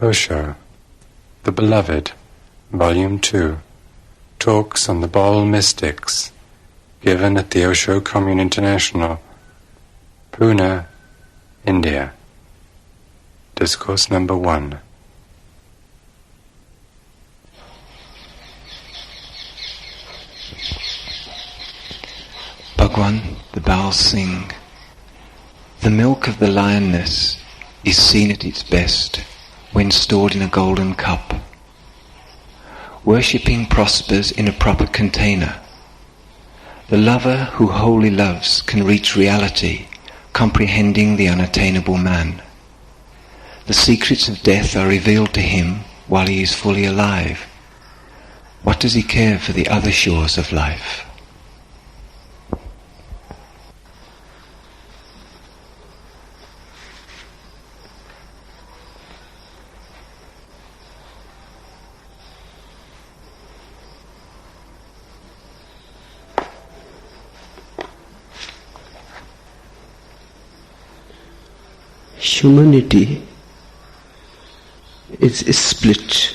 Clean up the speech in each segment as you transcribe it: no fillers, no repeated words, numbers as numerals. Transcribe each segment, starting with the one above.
Osho, The Beloved, Volume 2, Talks on the Baul Mystics, given at the Osho Commune International, Pune, India. Discourse number 1. Bhagavan, the Bauls sing, "The milk of the lioness is seen at its best when stored in a golden cup. Worshipping prospers in a proper container. The lover who wholly loves can reach reality, comprehending the unattainable man. The secrets of death are revealed to him while he is fully alive. What does he care for the other shores of life?" Humanity is split.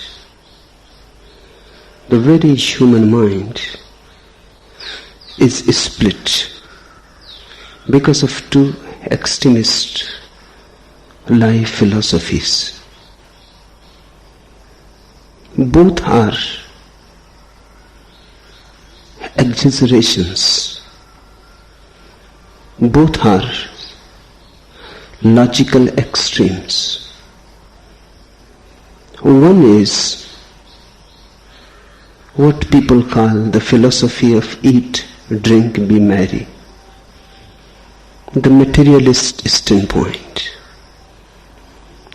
The very human mind is split because of two extremist life philosophies. Both are exaggerations. Both are logical extremes. One is what people call the philosophy of eat, drink, be merry. The materialist standpoint,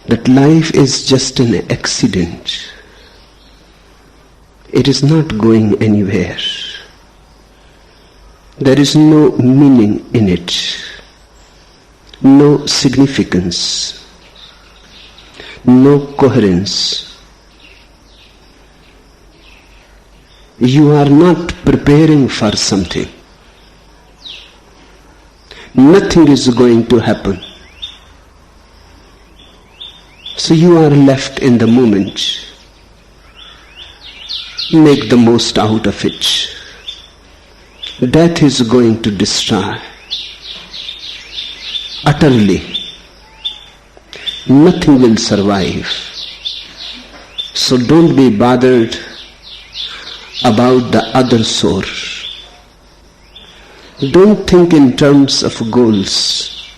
that life is just an accident. It is not going anywhere. There is no meaning in it. No significance, no coherence. You are not preparing for something. Nothing is going to happen. So you are left in the moment. Make the most out of it. Death is going to destroy. Utterly, nothing will survive. So don't be bothered about the other source. Don't think in terms of goals.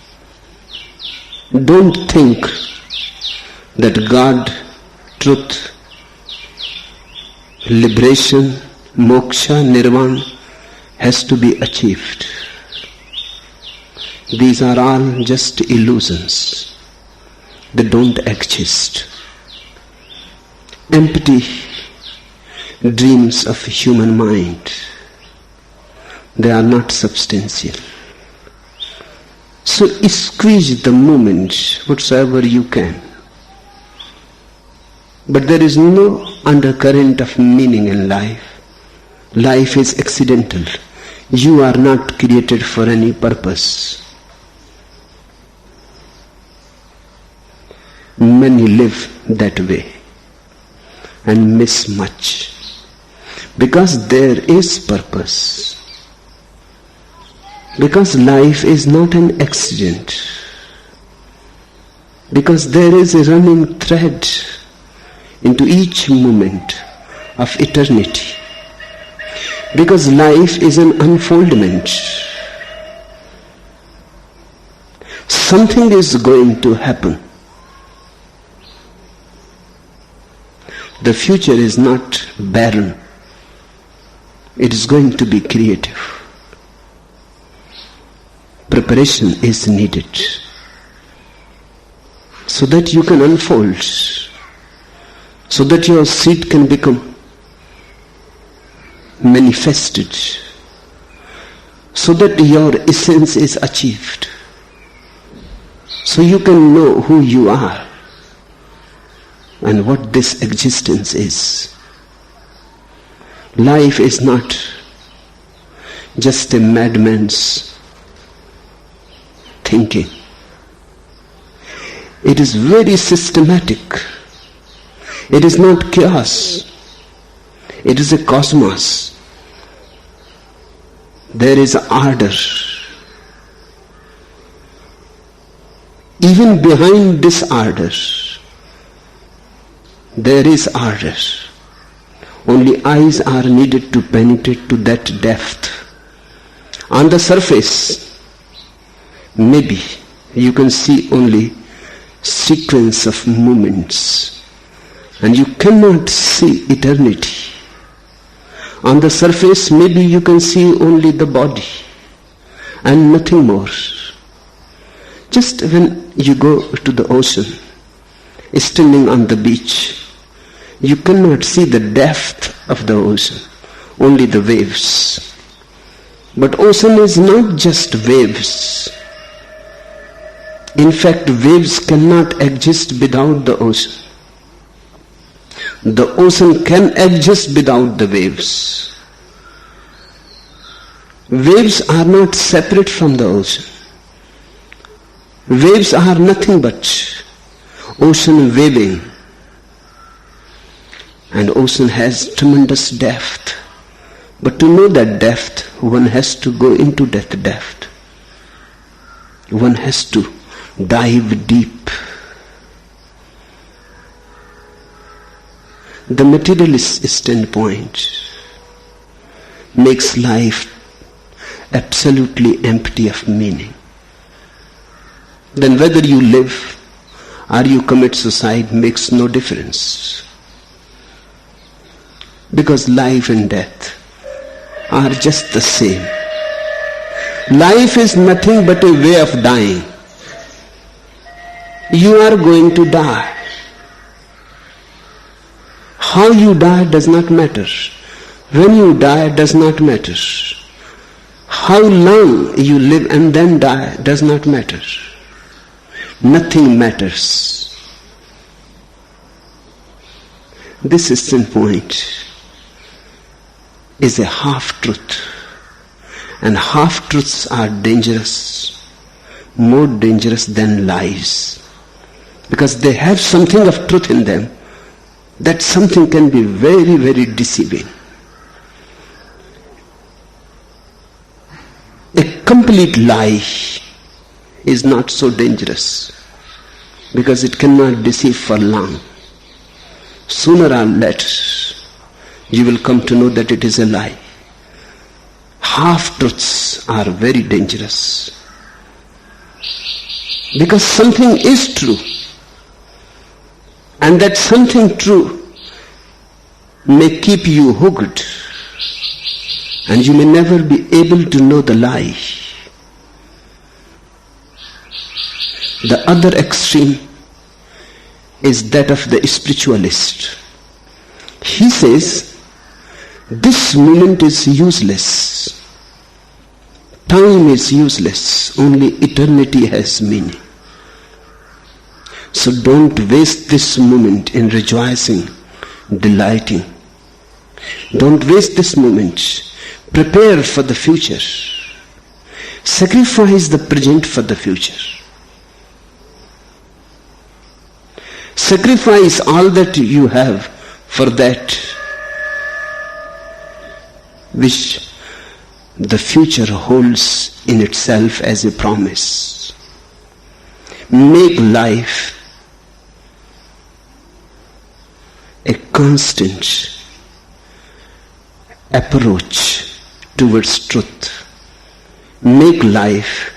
Don't think that God, truth, liberation, moksha, nirvana has to be achieved. These are all just illusions. They don't exist. Empty dreams of human mind. They are not substantial. So squeeze the moment whatsoever you can. But there is no undercurrent of meaning in life. Life is accidental. You are not created for any purpose. Many live that way and miss much because there is purpose. Because life is not an accident. Because there is a running thread into each moment of eternity. Because life is an unfoldment. Something is going to happen. The future is not barren. It is going to be creative. Preparation is needed so that you can unfold, so that your seed can become manifested, so that your essence is achieved, so you can know who you are and what this existence is. Life is not just a madman's thinking. It is very systematic. It is not chaos. It is a cosmos. There is ardor. Even behind this ardor, there is ardor. Only eyes are needed to penetrate to that depth. On the surface, maybe you can see only sequence of moments, and you cannot see eternity. On the surface, maybe you can see only the body and nothing more. Just when you go to the ocean, standing on the beach, you cannot see the depth of the ocean, only the waves. But ocean is not just waves. In fact, waves cannot exist without the ocean. The ocean can exist without the waves. Waves are not separate from the ocean. Waves are nothing but ocean waving. And ocean has tremendous depth. But to know that depth, one has to go into that depth. One has to dive deep. The materialist standpoint makes life absolutely empty of meaning. Then whether you live or you commit suicide makes no difference. Because life and death are just the same. Life is nothing but a way of dying. You are going to die. How you die does not matter. When you die does not matter. How long you live and then die does not matter. Nothing matters. This standpoint is a half-truth. And half-truths are dangerous, more dangerous than lies. Because they have something of truth in them. That something can be very, very deceiving. A complete lie is not so dangerous because it cannot deceive for long. Sooner or later, you will come to know that it is a lie. Half-truths are very dangerous because something is true. And that something true may keep you hooked, and you may never be able to know the lie. The other extreme is that of the spiritualist. He says, this moment is useless. Time is useless. Only eternity has meaning. So don't waste this moment in rejoicing, delighting. Don't waste this moment. Prepare for the future. Sacrifice the present for the future. Sacrifice all that you have for that which the future holds in itself as a promise. Make life a constant approach towards truth. Make life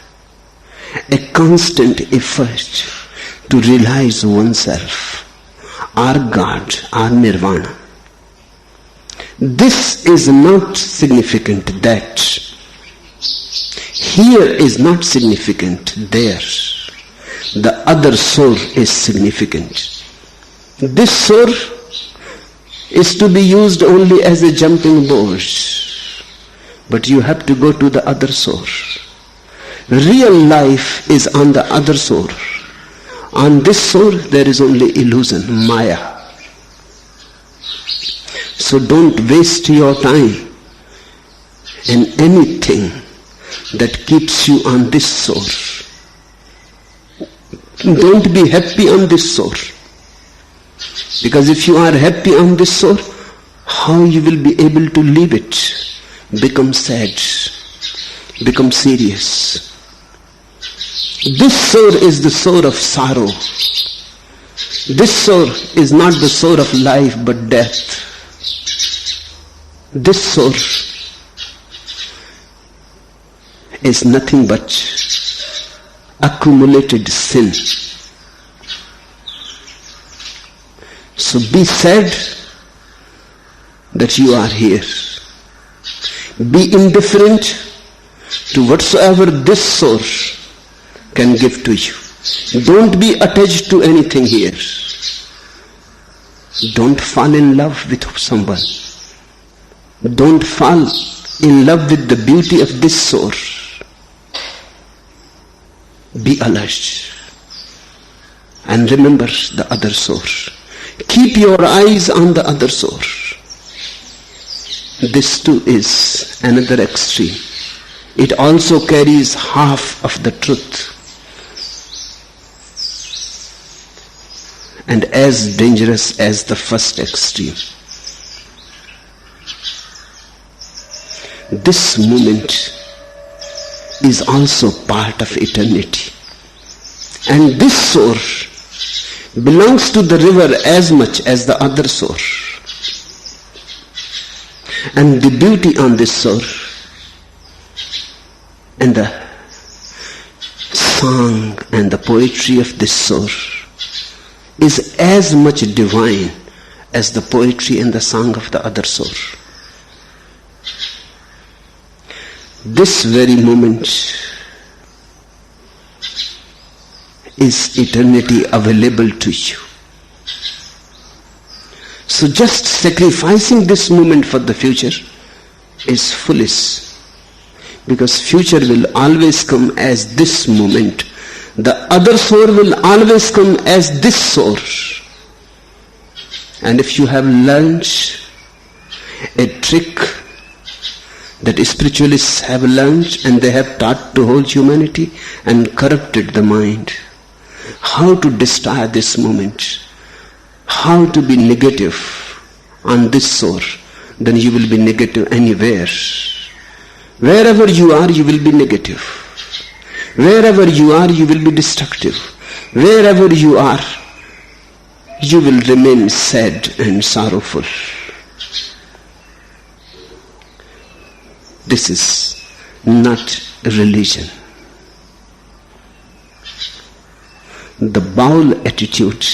a constant effort to realize oneself, our God, our nirvana. This is not significant that. Here is not significant there. The other soul is significant. This soul is to be used only as a jumping board. But you have to go to the other source. Real life is on the other source. On this source there is only illusion, maya. So don't waste your time in anything that keeps you on this source. Don't be happy on this source. Because if you are happy on this soar, how you will be able to leave it? Become sad, become serious. This soar is the soar of sorrow. This soar is not the soar of life but death. This soar is nothing but accumulated sin. So be sad that you are here. Be indifferent to whatsoever this source can give to you. Don't be attached to anything here. Don't fall in love with someone. Don't fall in love with the beauty of this source. Be alert and remember the other source. Keep your eyes on the other source. This too is another extreme. It also carries half of the truth. And as dangerous as the first extreme. This moment is also part of eternity. And this source belongs to the river as much as the other source. And the beauty on this source and the song and the poetry of this source is as much divine as the poetry and the song of the other source. This very moment is eternity available to you. So just sacrificing this moment for the future is foolish, because future will always come as this moment. The other source will always come as this source. And if you have learned a trick that spiritualists have learned and they have taught to whole humanity and corrupted the mind, how to destroy this moment, how to be negative on this source, then you will be negative anywhere. Wherever you are, you will be negative. Wherever you are, you will be destructive. Wherever you are, you will remain sad and sorrowful. This is not religion. The Baul attitude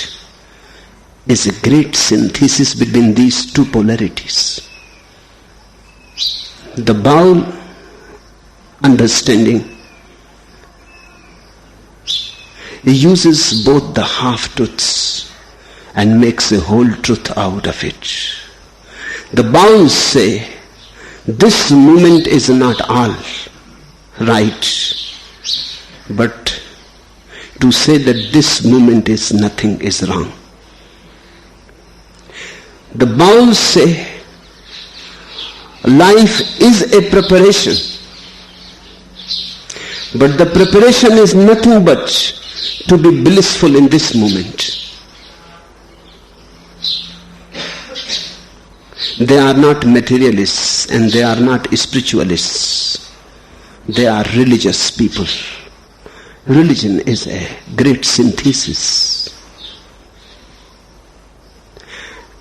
is a great synthesis between these two polarities. The Baul understanding uses both the half-truths and makes a whole truth out of it. The Bauls say, this moment is not all right, but to say that this moment is nothing is wrong. The Bauls say, life is a preparation, but the preparation is nothing but to be blissful in this moment. They are not materialists and they are not spiritualists. They are religious people. Religion is a great synthesis.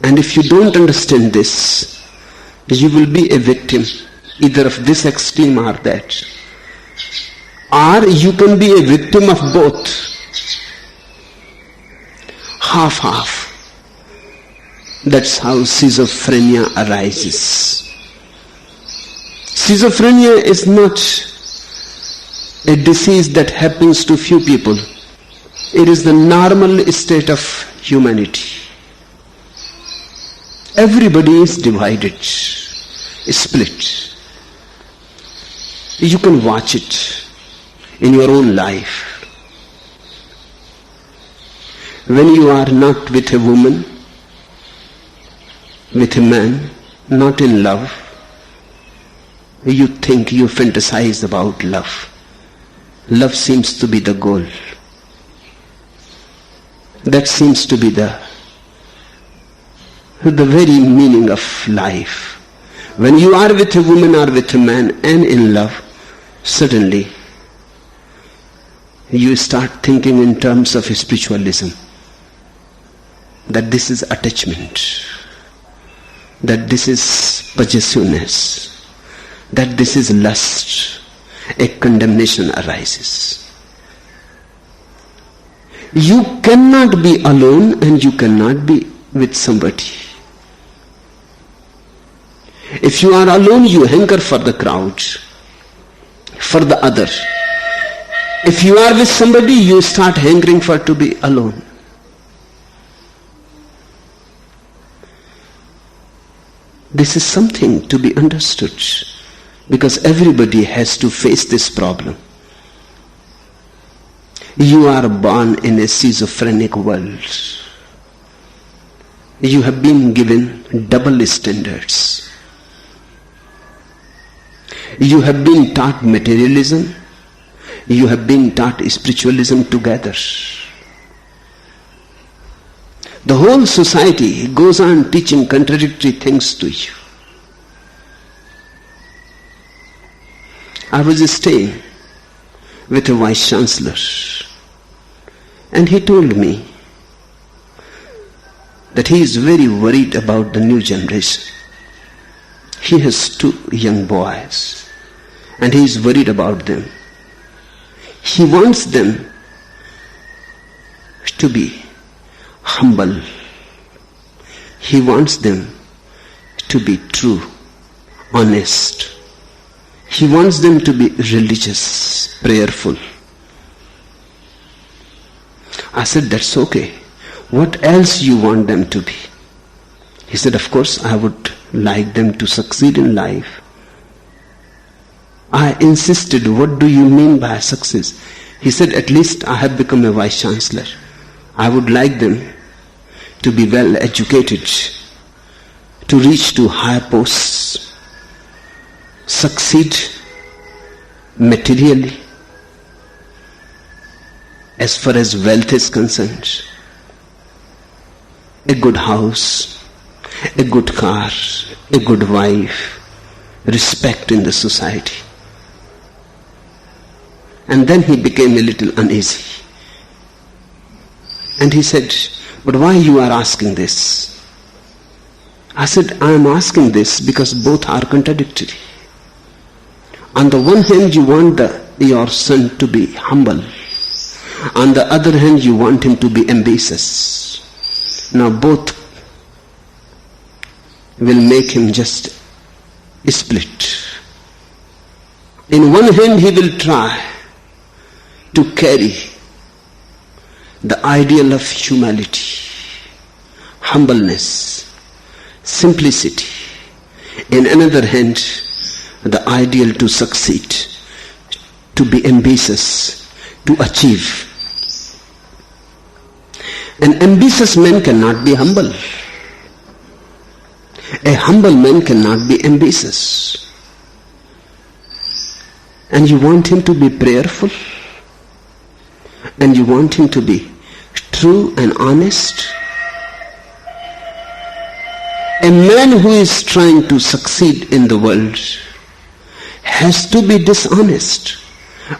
And if you don't understand this, you will be a victim either of this extreme or that. Or you can be a victim of both. Half-half. That's how schizophrenia arises. Schizophrenia is not a disease that happens to few people. It is the normal state of humanity. Everybody is divided, split. You can watch it in your own life. When you are not with a woman, with a man, not in love, you think, you fantasize about love. Love seems to be the goal. That seems to be the the very meaning of life. When you are with a woman or with a man and in love, suddenly you start thinking in terms of spiritualism, that this is attachment, that this is possessiveness, that this is lust. A condemnation arises. You cannot be alone and you cannot be with somebody. If you are alone, you hanker for the crowd, for the other. If you are with somebody, you start hankering for to be alone. This is something to be understood, because everybody has to face this problem. You are born in a schizophrenic world. You have been given double standards. You have been taught materialism. You have been taught spiritualism together. The whole society goes on teaching contradictory things to you. I was staying with a vice chancellor, and he told me that he is very worried about the new generation. He has 2 young boys, and he is worried about them. He wants them to be humble. He wants them to be true, honest. He wants them to be religious, prayerful. I said, that's okay. What else you want them to be? He said, of course, I would like them to succeed in life. I insisted, what do you mean by success? He said, at least I have become a vice chancellor. I would like them to be well educated, to reach to higher posts, succeed materially as far as wealth is concerned. A good house, a good car, a good wife, respect in the society. And then he became a little uneasy. And he said, but why you are asking this? I said, I am asking this because both are contradictory. On the one hand, you want your son to be humble. On the other hand, you want him to be ambitious. Now both will make him just split. In one hand, he will try to carry the ideal of humility, humbleness, simplicity. In another hand, the ideal to succeed, to be ambitious, to achieve. An ambitious man cannot be humble. A humble man cannot be ambitious. And you want him to be prayerful, and you want him to be true and honest. A man who is trying to succeed in the world has to be dishonest.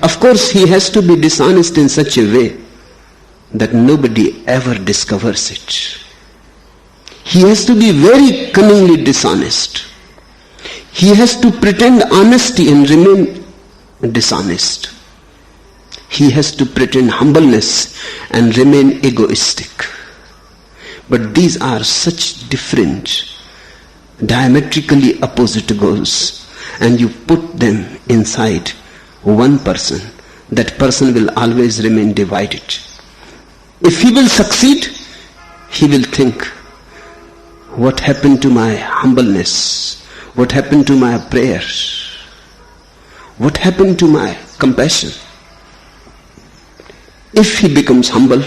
Of course, he has to be dishonest in such a way that nobody ever discovers it. He has to be very cunningly dishonest. He has to pretend honesty and remain dishonest. He has to pretend humbleness and remain egoistic. But these are such different, diametrically opposite goals, and you put them inside one person, that person will always remain divided. If he will succeed, he will think, what happened to my humbleness? What happened to my prayers? What happened to my compassion? If he becomes humble,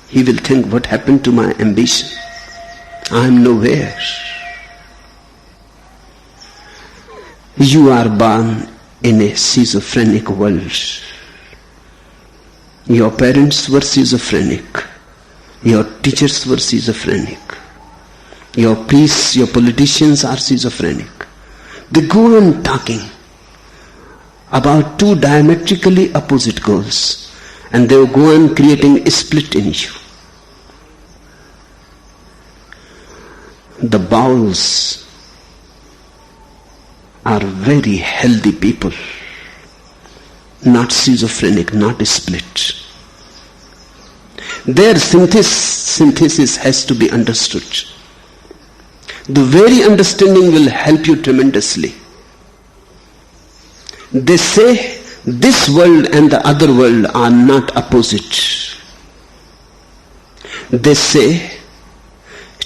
he will think, what happened to my ambition? I am nowhere. You are born in a schizophrenic world. Your parents were schizophrenic. Your teachers were schizophrenic. Your priests, your politicians are schizophrenic. They go on talking about two diametrically opposite goals, and they will go on creating a split in you. The Bauls are very healthy people, not schizophrenic, not split. Their synthesis has to be understood. The very understanding will help you tremendously. They say this world and the other world are not opposite. They say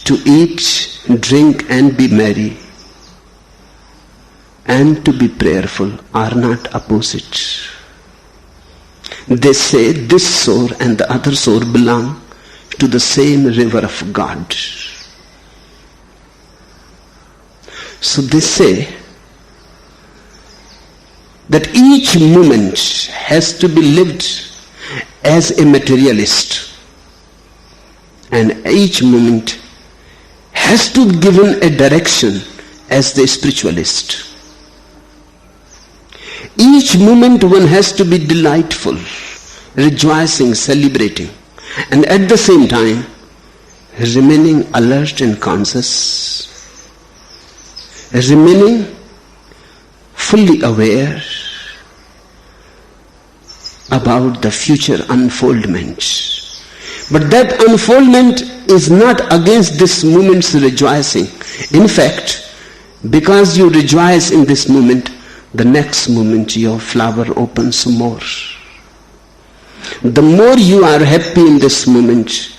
to eat, drink and be merry and to be prayerful are not opposite. They say this soul and the other soul belong to the same river of God. So they say that each moment has to be lived as a materialist, and each moment has to be given a direction as the spiritualist. Each moment one has to be delightful, rejoicing, celebrating, and at the same time remaining alert and conscious, remaining fully aware about the future unfoldment. But that unfoldment is not against this moment's rejoicing. In fact, because you rejoice in this moment, the next moment your flower opens more. The more you are happy in this moment,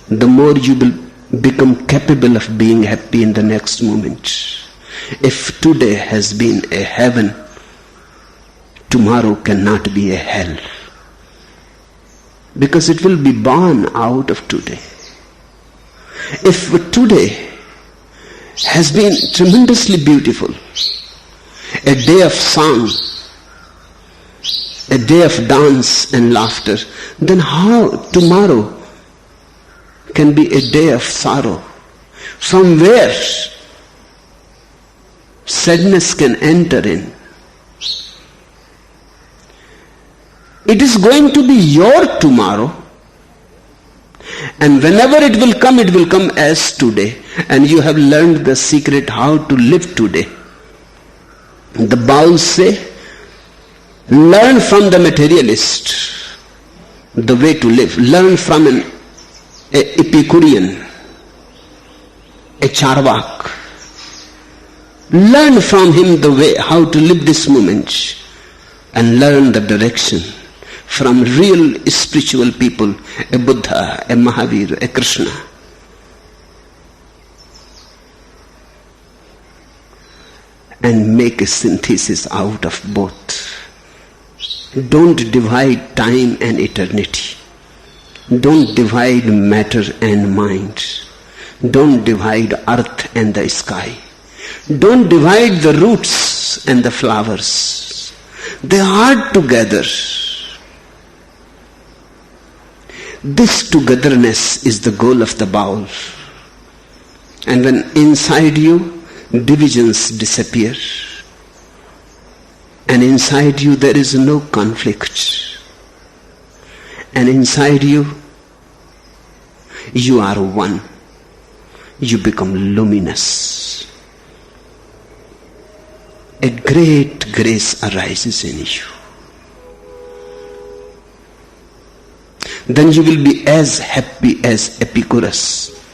the more you will become capable of being happy in the next moment. If today has been a heaven, tomorrow cannot be a hell, because it will be born out of today. If today has been tremendously beautiful, a day of song, a day of dance and laughter, then how tomorrow can be a day of sorrow? From where sadness can enter in? It is going to be your tomorrow, and whenever it will come as today, and you have learned the secret how to live today. The Bauls say, learn from the materialist the way to live. Learn from an Epicurean, a Charvak. Learn from him the way how to live this moment, and learn the direction from real spiritual people, a Buddha, a Mahavir, a Krishna. And make a synthesis out of both. Don't divide time and eternity. Don't divide matter and mind. Don't divide earth and the sky. Don't divide the roots and the flowers. They are together. This togetherness is the goal of the Baul. And when inside you divisions disappear, and inside you there is no conflict, and inside you are one, you become luminous. A great grace arises in you. Then you will be as happy as Epicurus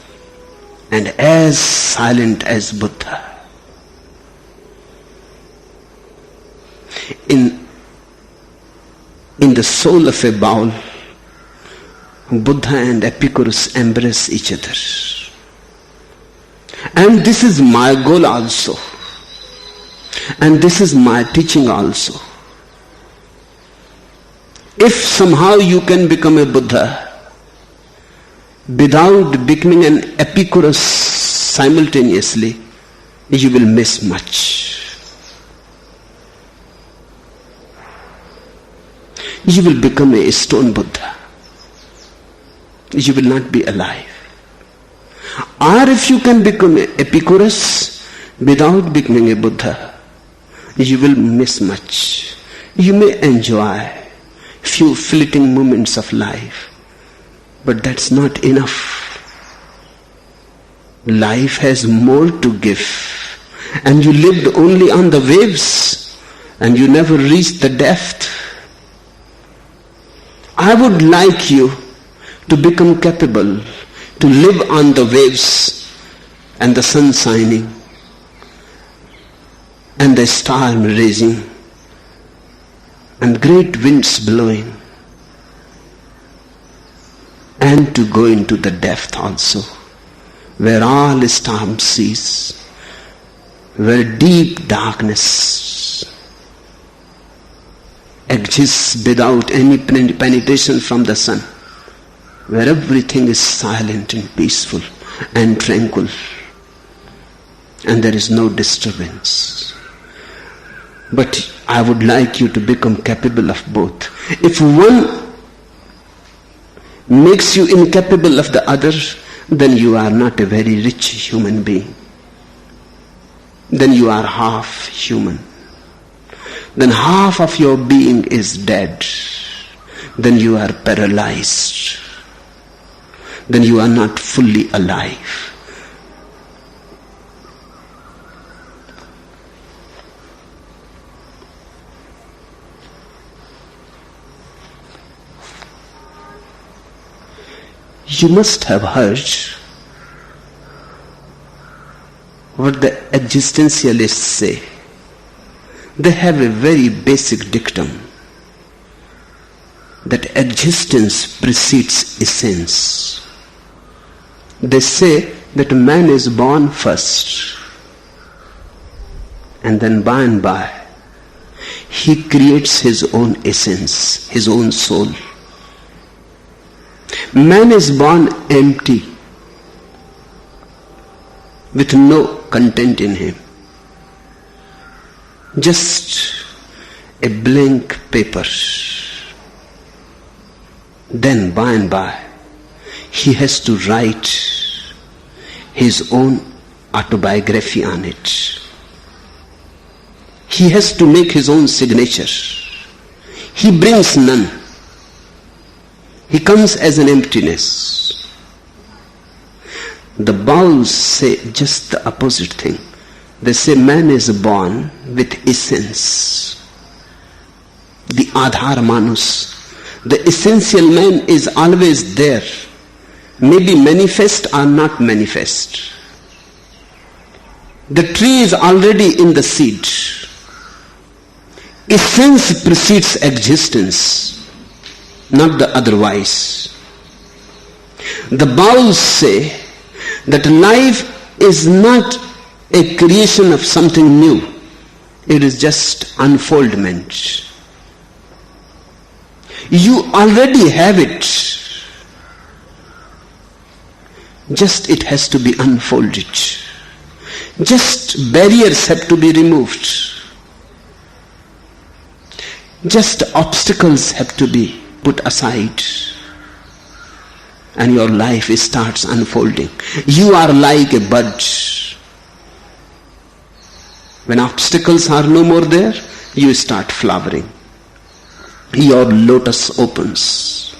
and as silent as Buddha. In the soul of a Baul, Buddha and Epicurus embrace each other. And this is my goal also. And this is my teaching also. If somehow you can become a Buddha without becoming an Epicurus simultaneously, you will miss much. You will become a stone Buddha. you will not be alive. Or if you can become Epicurus without becoming a Buddha, you will miss much. You may enjoy few fleeting moments of life, but that's not enough. Life has more to give, and you lived only on the waves, and you never reached the depth. I would like you to become capable to live on the waves and the sun shining and the storm raging and great winds blowing, and to go into the depth also, where all storm cease, where deep darkness exists without any penetration from the sun, where everything is silent and peaceful and tranquil, and there is no disturbance. But I would like you to become capable of both. If one makes you incapable of the other, then you are not a very rich human being. Then you are half human. Then half of your being is dead. Then you are paralyzed. Then you are not fully alive. You must have heard what the existentialists say. They have a very basic dictum that existence precedes essence. They say that man is born first, and then by and by he creates his own essence, his own soul. Man is born empty, with no content in him, just a blank paper. Then by and by he has to write his own autobiography on it. He has to make his own signature. He brings none. He comes as an emptiness. The Bauls say just the opposite thing. They say man is born with essence. The Adhar Manus, the essential man is always there. Maybe manifest or not manifest. The tree is already in the seed. Essence precedes existence, not the otherwise. The Bauls say that life is not a creation of something new. It is just unfoldment. You already have it. Just it has to be unfolded. Just barriers have to be removed. Just obstacles have to be put aside. And your life starts unfolding. You are like a bud. When obstacles are no more there, you start flowering. Your lotus opens.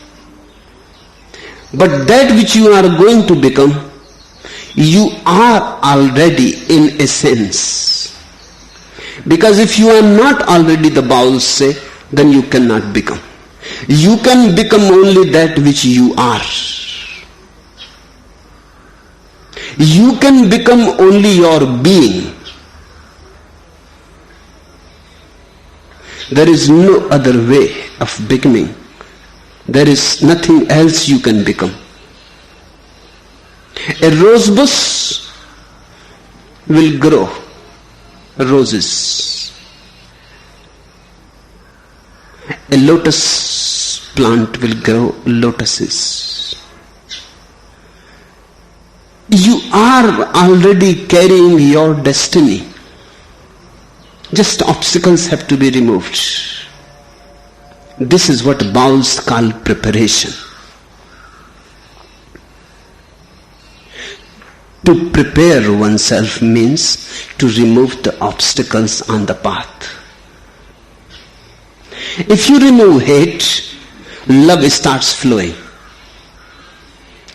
But that which you are going to become, you are already in a sense. Because if you are not already, the Bauls say, then you cannot become. You can become only that which you are. You can become only your being. There is no other way of becoming. There is nothing else you can become. A rose bush will grow roses. A lotus plant will grow lotuses. You are already carrying your destiny. Just obstacles have to be removed. This is what Bauls call preparation. To prepare oneself means to remove the obstacles on the path. If you remove hate, love starts flowing.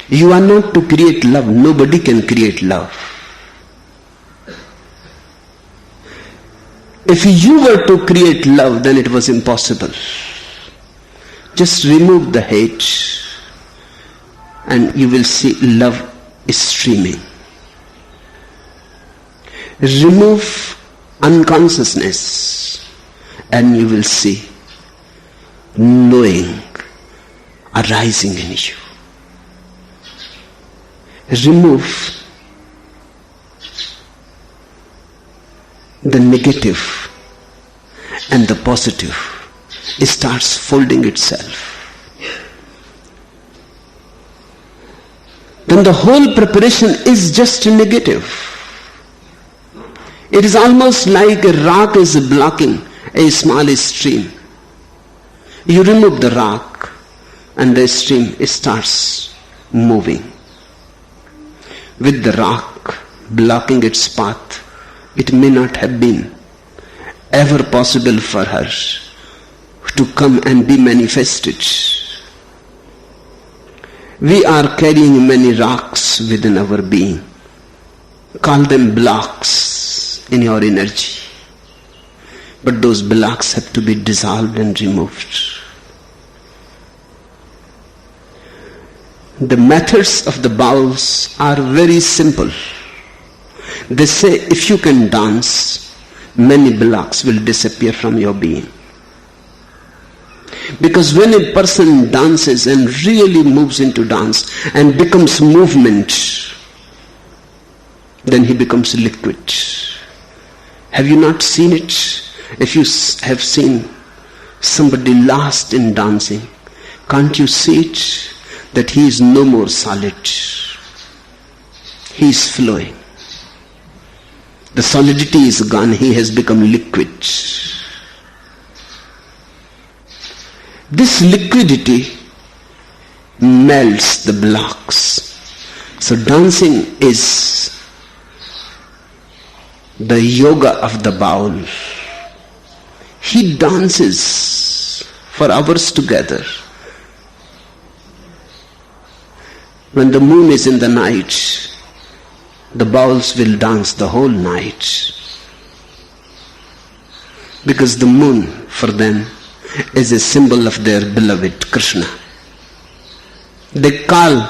You are not to create love. Nobody can create love. If you were to create love, then it was impossible. Just remove the hate and you will see love is streaming. Remove unconsciousness and you will see knowing arising in you. Remove the negative and the positive. It starts folding itself. Then the whole preparation is just negative. It is almost like a rock is blocking a small stream. You remove the rock and the stream starts moving. With the rock blocking its path, it may not have been ever possible for her to come and be manifested. We are carrying many rocks within our being. Call them blocks in your energy. But those blocks have to be dissolved and removed. The methods of the Bauls are very simple. They say if you can dance, many blocks will disappear from your being. Because when a person dances and really moves into dance and becomes movement, then he becomes liquid. Have you not seen it? If you have seen somebody lost in dancing, can't you see it? That he is no more solid. He is flowing. The solidity is gone. He has become liquid. This liquidity melts the blocks. So dancing is the yoga of the Baul. He dances for hours together. When the moon is in the night, the Bauls will dance the whole night. Because the moon for them is a symbol of their beloved Krishna. They call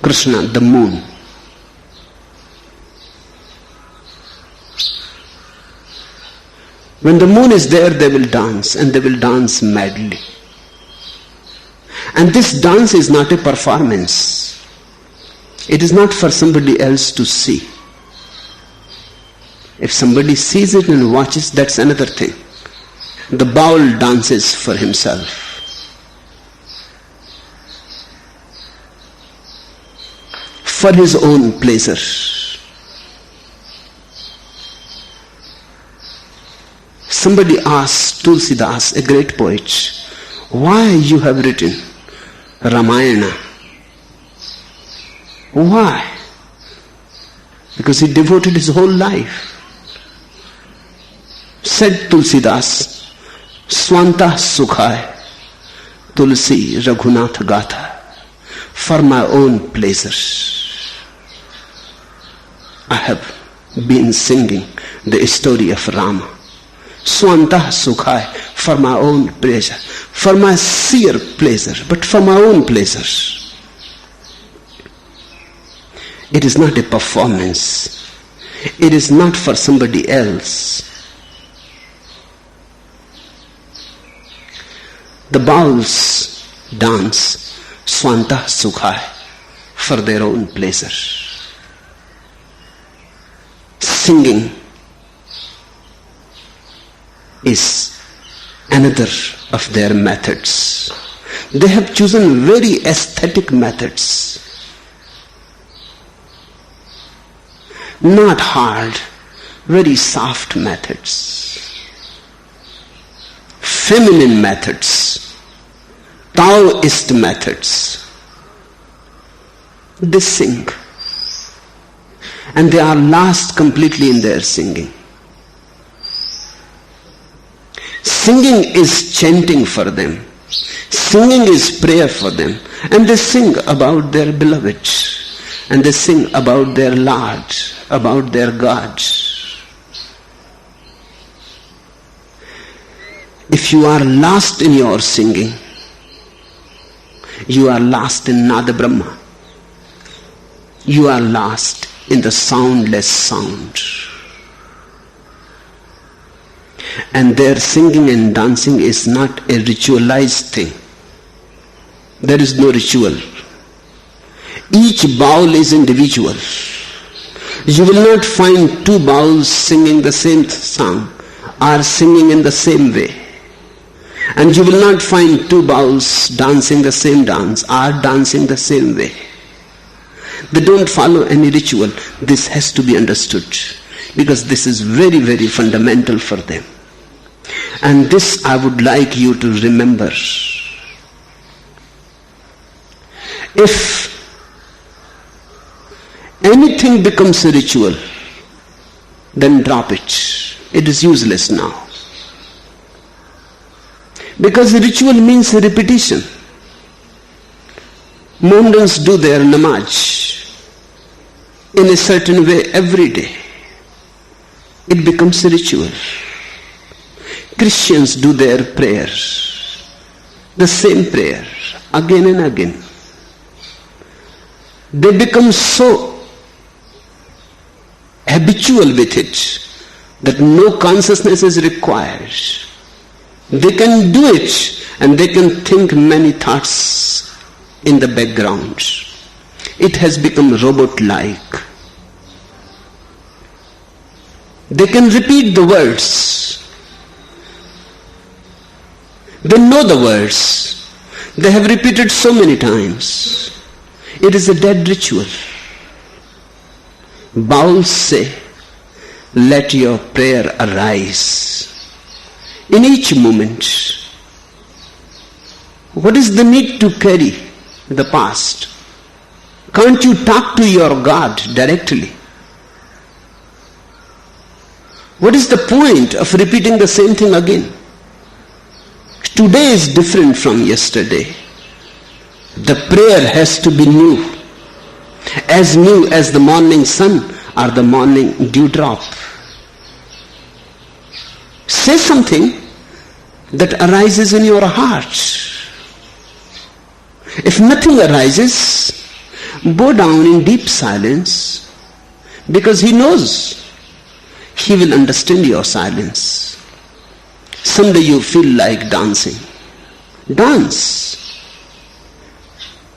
Krishna the moon. When the moon is there, they will dance, and they will dance madly. And this dance is not a performance. It is not for somebody else to see. If somebody sees it and watches, that's another thing. The Baul dances for himself. For his own pleasure. Somebody asked Tulsidas, a great poet, why you have written Ramayana? Why? Because he devoted his whole life. Said Tulsidas, Swanta Sukhai, Tulsi Raghunath Gatha, for my own pleasure. I have been singing the story of Rama. Swanta Sukhai, for my own pleasure, for my sheer pleasure, but for my own pleasure. It is not a performance. It is not for somebody else. The Bauls dance Swanta Sukhai for their own pleasure. Singing is another of their methods. They have chosen very aesthetic methods. Not hard, very soft methods. Feminine methods. Taoist methods. They sing. and they are lost completely in their singing. Singing is chanting for them. Singing is prayer for them. And they sing about their beloved. And they sing about their Lord, about their God. If you are lost in your singing, you are lost in Nada Brahma. You are lost in the soundless sound. And their singing and dancing is not a ritualized thing. There is no ritual. Each Baul is individual. You will not find two Bauls singing the same song or singing in the same way. And you will not find two Bauls dancing the same dance or dancing the same way. They don't follow any ritual. This has to be understood because this is very, very fundamental for them. And this I would like you to remember. If anything becomes a ritual, then drop it. It is useless now. Because ritual means repetition. Mohammedans do their namaz in a certain way every day. It becomes a ritual. Christians do their prayers, the same prayer, again and again. They become so habitual with it that no consciousness is required. They can do it and they can think many thoughts in the background. It has become robot-like. They can repeat the words. They know the words. They have repeated so many times. It is a dead ritual. Bauls say, let your prayer arise. In each moment, what is the need to carry the past? Can't you talk to your God directly? What is the point of repeating the same thing again? Today is different from yesterday. The prayer has to be new as the morning sun or the morning dewdrop. Say something that arises in your heart. If nothing arises, bow down in deep silence, because he knows he will understand your silence. Someday you feel like dancing. Dance.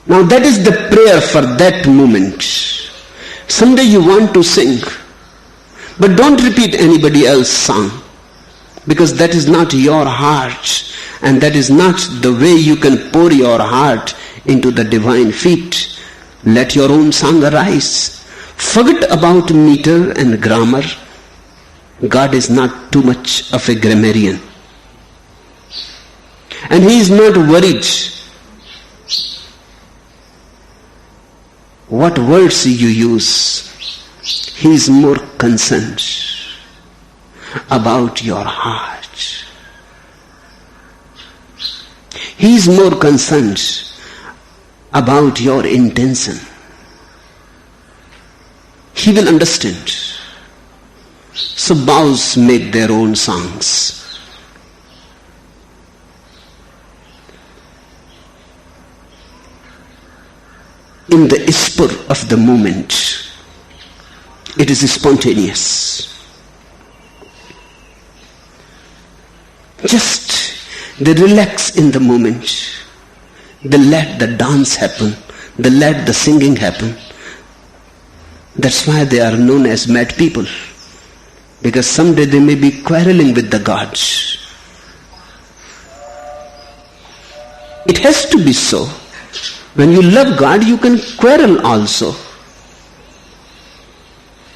Now that is the prayer for that moment. Someday you want to sing, but don't repeat anybody else's song, because that is not your heart, and that is not the way you can pour your heart into the divine feet. Let your own song arise. Forget about meter and grammar. God is not too much of a grammarian. And he is not worried what words you use. He is more concerned about your heart. He is more concerned about your intention. He will understand. So Bauls make their own songs. In the spur of the moment, it is spontaneous. Just they relax in the moment. They let the dance happen. They let the singing happen. That's why they are known as mad people. Because someday they may be quarreling with the gods. It has to be so. When you love God, you can quarrel also.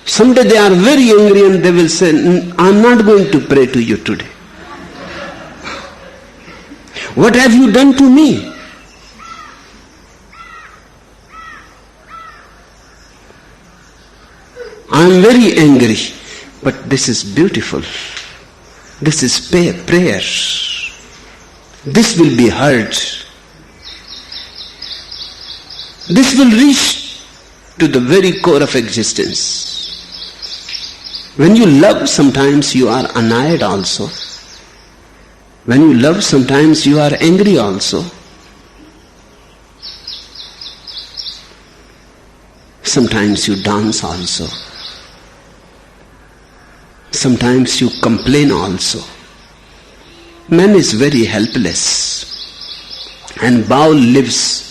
Someday they are very angry and they will say, I'm not going to pray to you today. What have you done to me? I am very angry, but this is beautiful. This is prayer. This will be heard. This will reach to the very core of existence. When you love, sometimes you are annoyed also. When you love, sometimes you are angry also. Sometimes you dance also. Sometimes you complain also. Man is very helpless. And Baul lives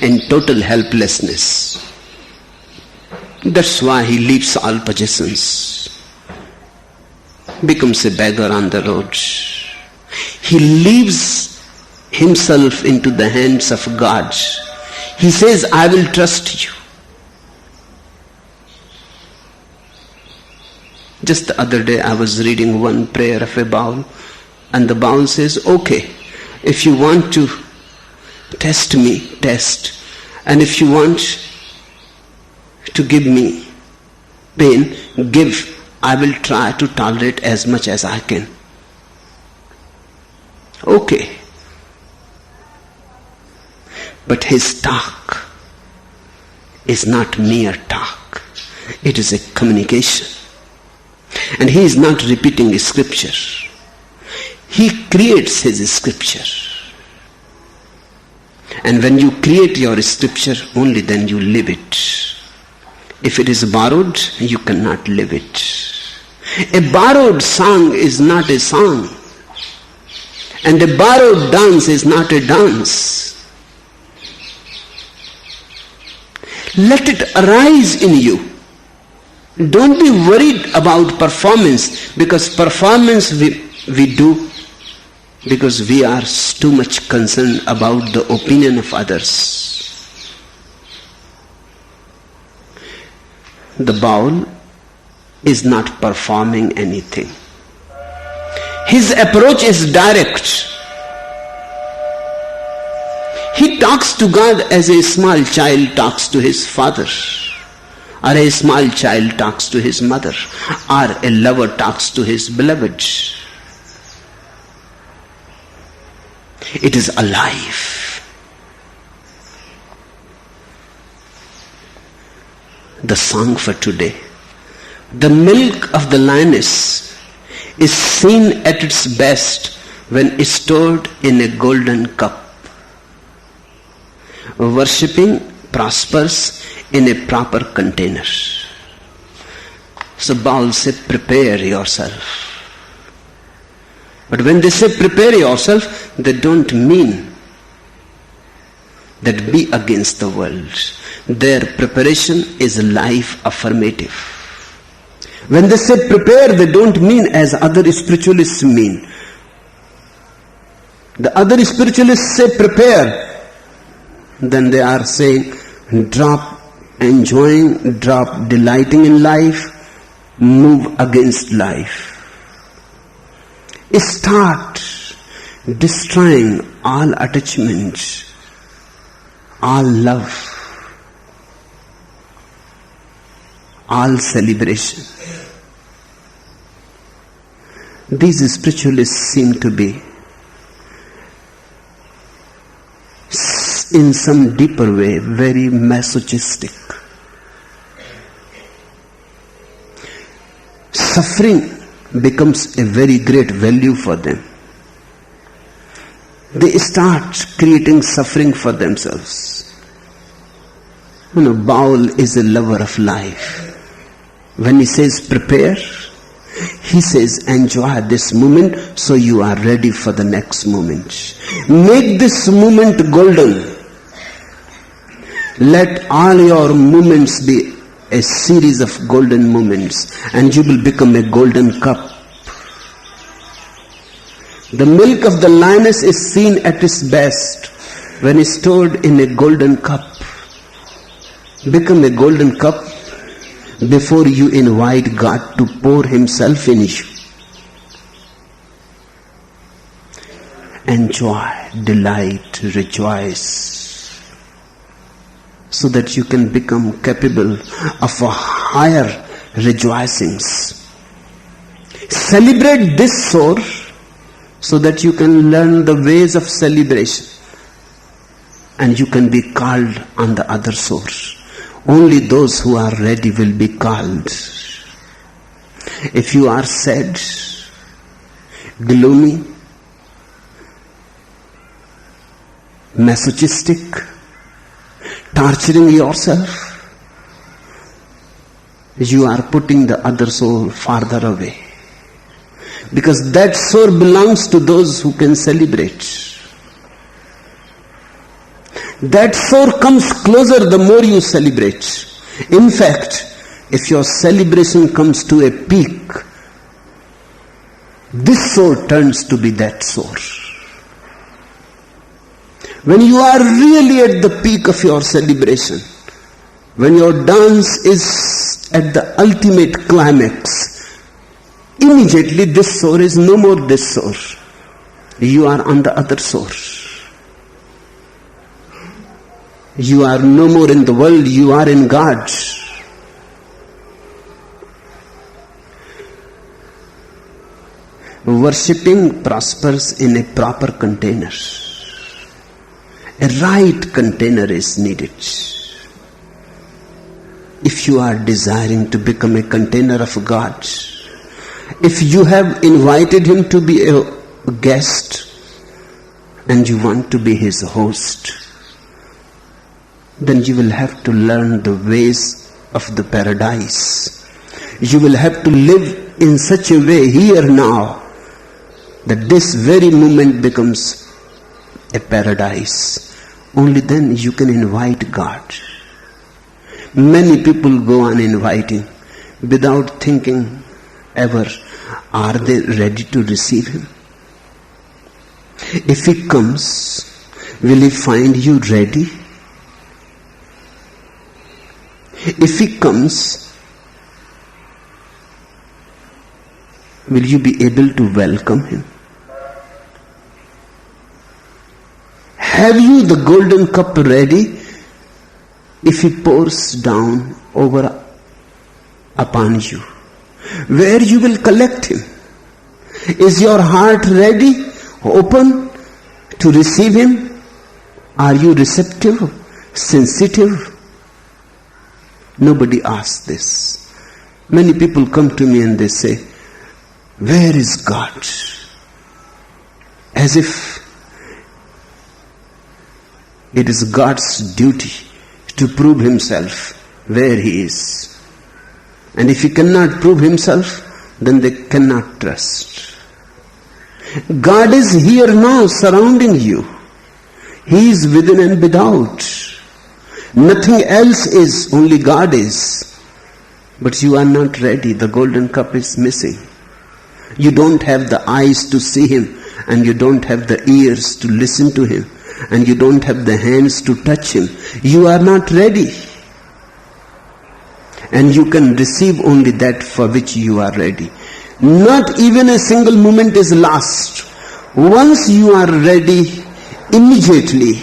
in total helplessness. That's why he leaves all possessions. Becomes a beggar on the road. He leaves himself into the hands of God. He says, I will trust you. Just the other day I was reading one prayer of a Baul, and the Baul says, okay, if you want to test me, test. And if you want to give me pain, give. I will try to tolerate as much as I can. Okay. But his talk is not mere talk. It is a communication. And he is not repeating scripture. He creates his scripture. And when you create your scripture, only then you live it. If it is borrowed, you cannot live it. A borrowed song is not a song. And a borrowed dance is not a dance. Let it arise in you. Don't be worried about performance, because performance we do because we are too much concerned about the opinion of others. The Baul is not performing anything. His approach is direct. He talks to God as a small child talks to his father, or a small child talks to his mother, or a lover talks to his beloved. It is alive. The song for today. The milk of the lioness is seen at its best when stored in a golden cup. Worshipping prospers in a proper container. So Baul said, prepare yourself. But when they say prepare yourself, they don't mean that be against the world. Their preparation is life affirmative. When they say prepare, they don't mean as other spiritualists mean. The other spiritualists say prepare, then they are saying drop enjoying, drop delighting in life, move against life. Start destroying all attachments, all love, all celebration. These spiritualists seem to be, in some deeper way, very masochistic. Suffering becomes a very great value for them. They start creating suffering for themselves. Baul is a lover of life. When he says prepare, he says enjoy this moment so you are ready for the next moment. Make this moment golden. Let all your moments be a series of golden moments, and you will become a golden cup. The milk of the lioness is seen at its best when stored in a golden cup. Become a golden cup before you invite God to pour Himself in you. Enjoy, delight, rejoice, so that you can become capable of a higher rejoicings. Celebrate this soar so that you can learn the ways of celebration and you can be called on the other source. Only those who are ready will be called. If you are sad, gloomy, masochistic, torturing yourself, you are putting the other soul farther away. Because that soul belongs to those who can celebrate. That soul comes closer the more you celebrate. In fact, if your celebration comes to a peak, this soul turns to be that source. When you are really at the peak of your celebration, when your dance is at the ultimate climax, immediately this soul is no more this source. You are on the other source. You are no more in the world, you are in God. Worshipping prospers in a proper container. A right container is needed. If you are desiring to become a container of God, if you have invited Him to be a guest and you want to be His host, then you will have to learn the ways of the paradise. You will have to live in such a way here now that this very moment becomes a paradise. Only then you can invite God. Many people go on inviting without thinking ever, are they ready to receive Him? If He comes, will He find you ready? If He comes, will you be able to welcome Him? Have you the golden cup ready if He pours down over upon you? Where you will collect Him? Is your heart ready, open to receive Him? Are you receptive, sensitive? Nobody asks this. Many people come to me and they say, where is God? As if it is God's duty to prove Himself where He is. And if He cannot prove Himself, then they cannot trust. God is here now surrounding you. He is within and without. Nothing else is, only God is. But you are not ready. The golden cup is missing. You don't have the eyes to see Him, and you don't have the ears to listen to Him, and you don't have the hands to touch Him. You are not ready. And you can receive only that for which you are ready. Not even a single moment is lost. Once you are ready, immediately,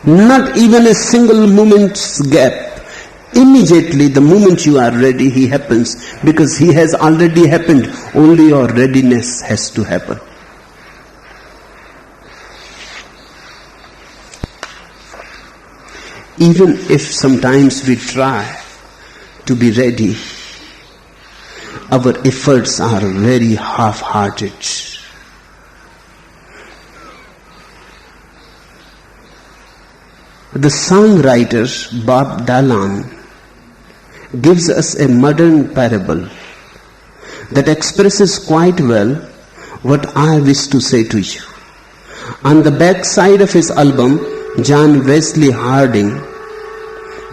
not even a single moment's gap, immediately the moment you are ready, He happens, because He has already happened. Only your readiness has to happen. Even if sometimes we try to be ready, our efforts are very half-hearted. The songwriter Bob Dylan gives us a modern parable that expresses quite well what I wish to say to you. On the back side of his album, John Wesley Harding,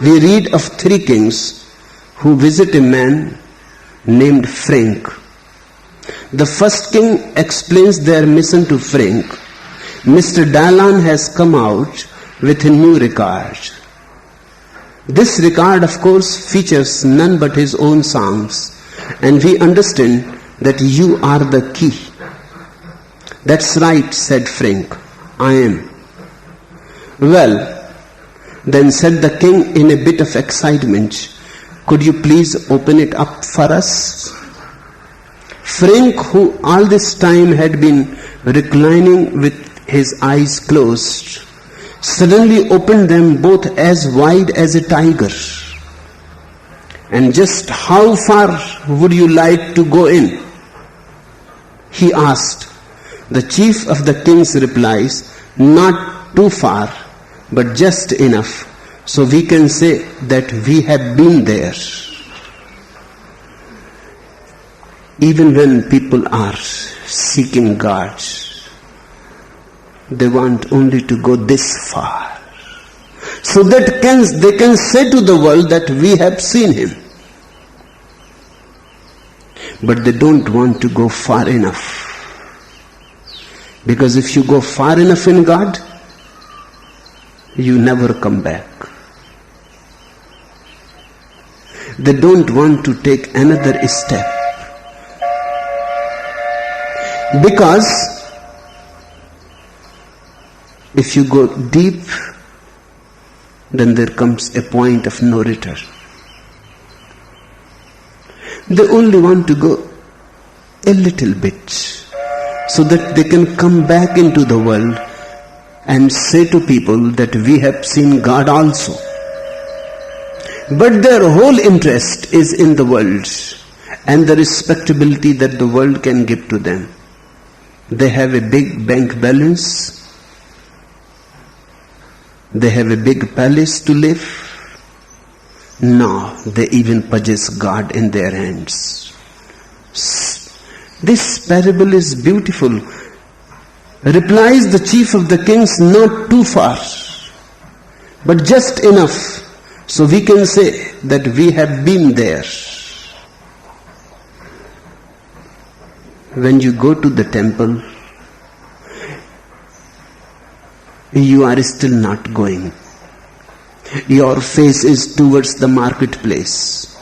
we read of three kings who visit a man named Frank. The first king explains their mission to Frank. Mr. Dylan has come out with a new record. This record, of course, features none but his own songs, and we understand that you are the key. That's right, said Frank. I am. Well, then, said the king in a bit of excitement, Could you please open it up for us? Frank, who all this time had been reclining with his eyes closed, suddenly opened them both as wide as a tiger. And just how far would you like to go in? He asked. The chief of the kings replies, not too far, but just enough, so we can say that we have been there. Even when people are seeking God, they want only to go this far, so that they can say to the world that we have seen Him. But they don't want to go far enough. Because if you go far enough in God, you never come back. They don't want to take another step. Because if you go deep, then there comes a point of no return. They only want to go a little bit, so that they can come back into the world and say to people that we have seen God also. But their whole interest is in the world and the respectability that the world can give to them. They have a big bank balance. They have a big palace to live. Now they even possess God in their hands. This parable is beautiful. Replies the chief of the kings, not too far, but just enough, so we can say that we have been there. When you go to the temple, you are still not going. Your face is towards the marketplace.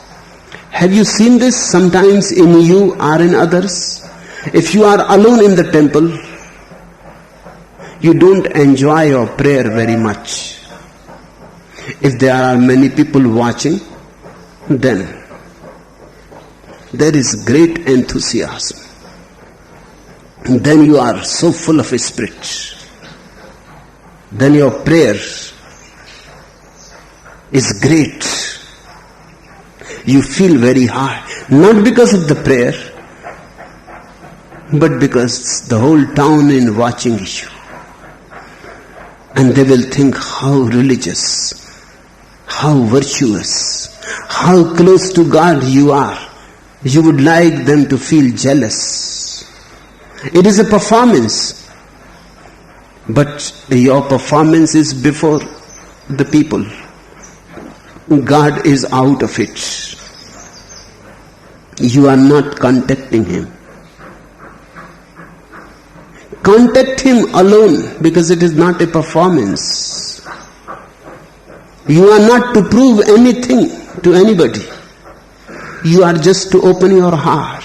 Have you seen this sometimes in you or in others? If you are alone in the temple, you don't enjoy your prayer very much. If there are many people watching, then there is great enthusiasm. Then you are so full of spirit. Then your prayer is great. You feel very high, not because of the prayer, but because the whole town is watching you. And they will think how religious, how virtuous, how close to God you are. You would like them to feel jealous. It is a performance, but your performance is before the people. God is out of it. You are not contacting Him. Contact Him alone, because it is not a performance. You are not to prove anything to anybody. You are just to open your heart.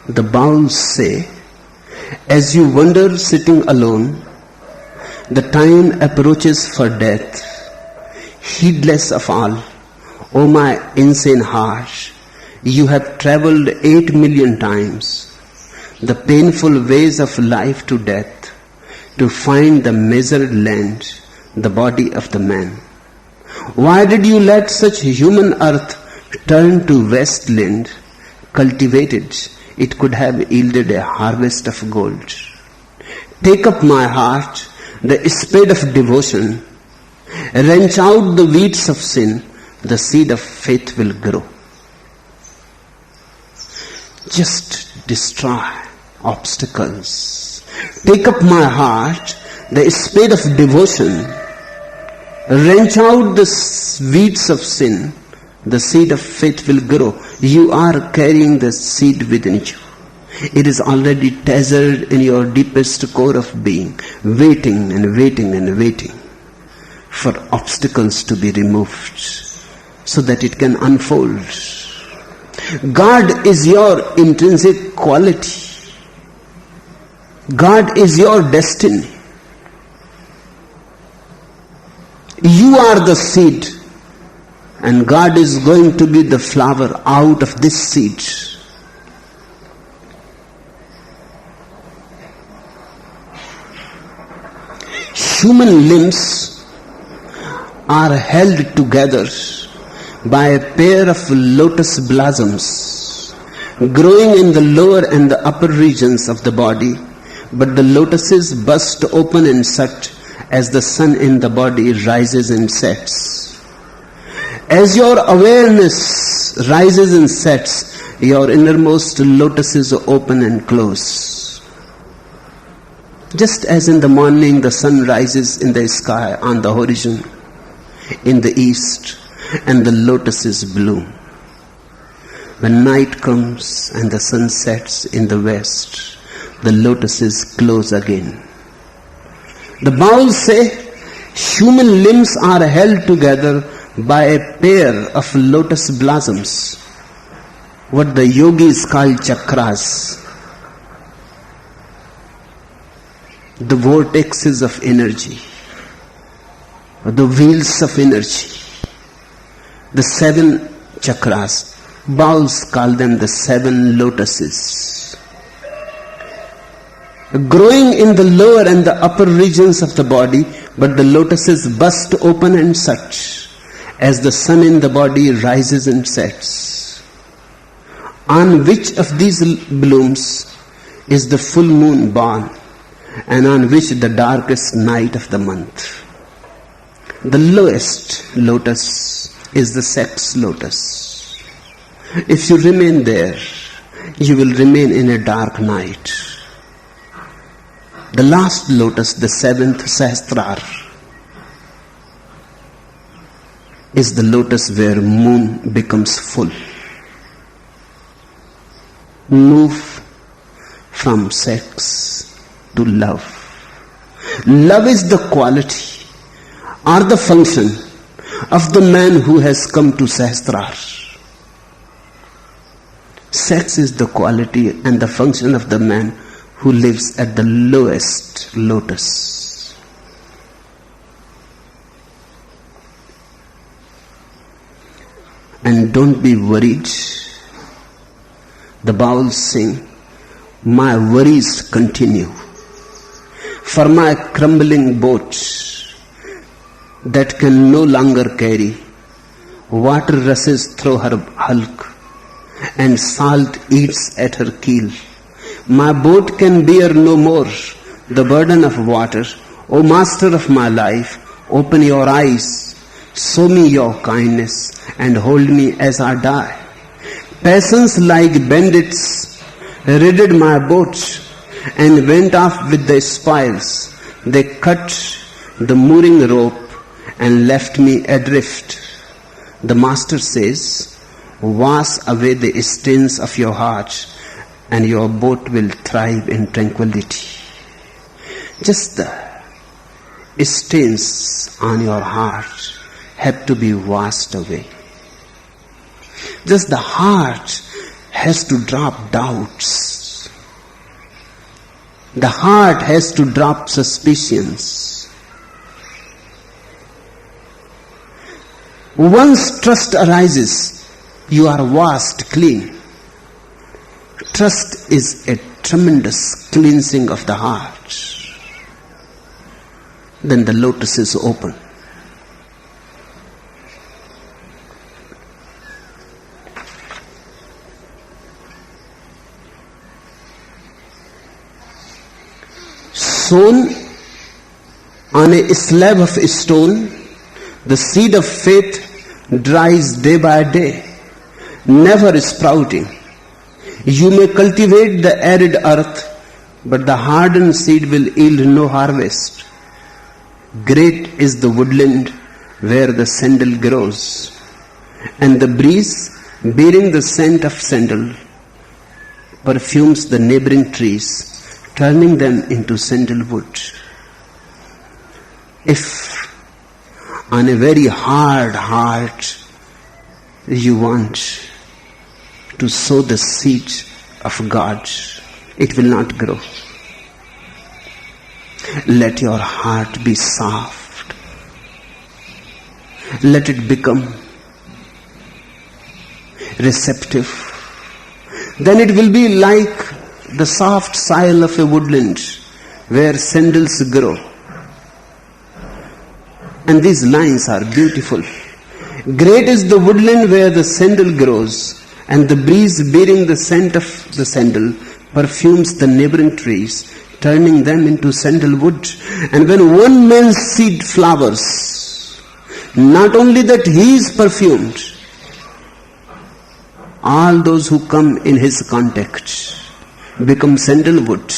The Bauls say, as you wander sitting alone, the time approaches for death, heedless of all. O my insane heart, you have travelled 8 million times the painful ways of life to death, to find the measured land, the body of the man. Why did you let such human earth turn to wasteland? Cultivated, it could have yielded a harvest of gold. Take up, my heart, the spade of devotion, wrench out the weeds of sin, the seed of faith will grow. Just destroy obstacles. Take up, my heart, the spade of devotion, wrench out the weeds of sin, the seed of faith will grow. You are carrying the seed within you. It is already tethered in your deepest core of being, waiting and waiting and waiting for obstacles to be removed so that it can unfold. God is your intrinsic quality. God is your destiny. You are the seed, and God is going to be the flower out of this seed. Human limbs are held together by a pair of lotus blossoms growing in the lower and the upper regions of the body, but the lotuses burst open and shut as the sun in the body rises and sets. As your awareness rises and sets, your innermost lotuses open and close. Just as in the morning the sun rises in the sky on the horizon in the east and the lotuses bloom. When night comes and the sun sets in the west, the lotuses close again. The Bauls say human limbs are held together by a pair of lotus blossoms, what the yogis call chakras, the vortexes of energy, the wheels of energy, the 7 chakras. Bauls call them the 7 lotuses. Growing in the lower and the upper regions of the body, but the lotuses burst open and shut as the sun in the body rises and sets. On which of these blooms is the full moon born, and on which the darkest night of the month? The lowest lotus is the sex lotus. If you remain there, you will remain in a dark night. The last lotus, the 7th Sahasrar, is the lotus where moon becomes full. Move from sex to love. Love is the quality or the function of the man who has come to Sahasrar. Sex is the quality and the function of the man who lives at the lowest lotus. And don't be worried. The Bauls sing, my worries continue. For my crumbling boat that can no longer carry, water rushes through her hulk and salt eats at her keel. My boat can bear no more the burden of water. O Master of my life, open your eyes, show me your kindness, and hold me as I die. Peasants like bandits raided my boat and went off with the spoils. They cut the mooring rope and left me adrift. The Master says, wash away the stains of your heart, and your boat will thrive in tranquility. Just the stains on your heart have to be washed away. Just the heart has to drop doubts. The heart has to drop suspicions. Once trust arises, you are washed clean. Trust is a tremendous cleansing of the heart. Then the lotus is open. Sown on a slab of stone, the seed of faith dries day by day, never sprouting. You may cultivate the arid earth, but the hardened seed will yield no harvest. Great is the woodland where the sandal grows, and the breeze, bearing the scent of sandal, perfumes the neighboring trees, turning them into sandalwood. If on a very hard heart you want to sow the seed of God, it will not grow. Let your heart be soft. Let it become receptive. Then it will be like the soft soil of a woodland where sandals grow. And these lines are beautiful. Great is the woodland where the sandal grows, and the breeze bearing the scent of the sandal perfumes the neighboring trees, turning them into sandalwood. And when one man's seed flowers, not only that he is perfumed, all those who come in his contact become sandalwood.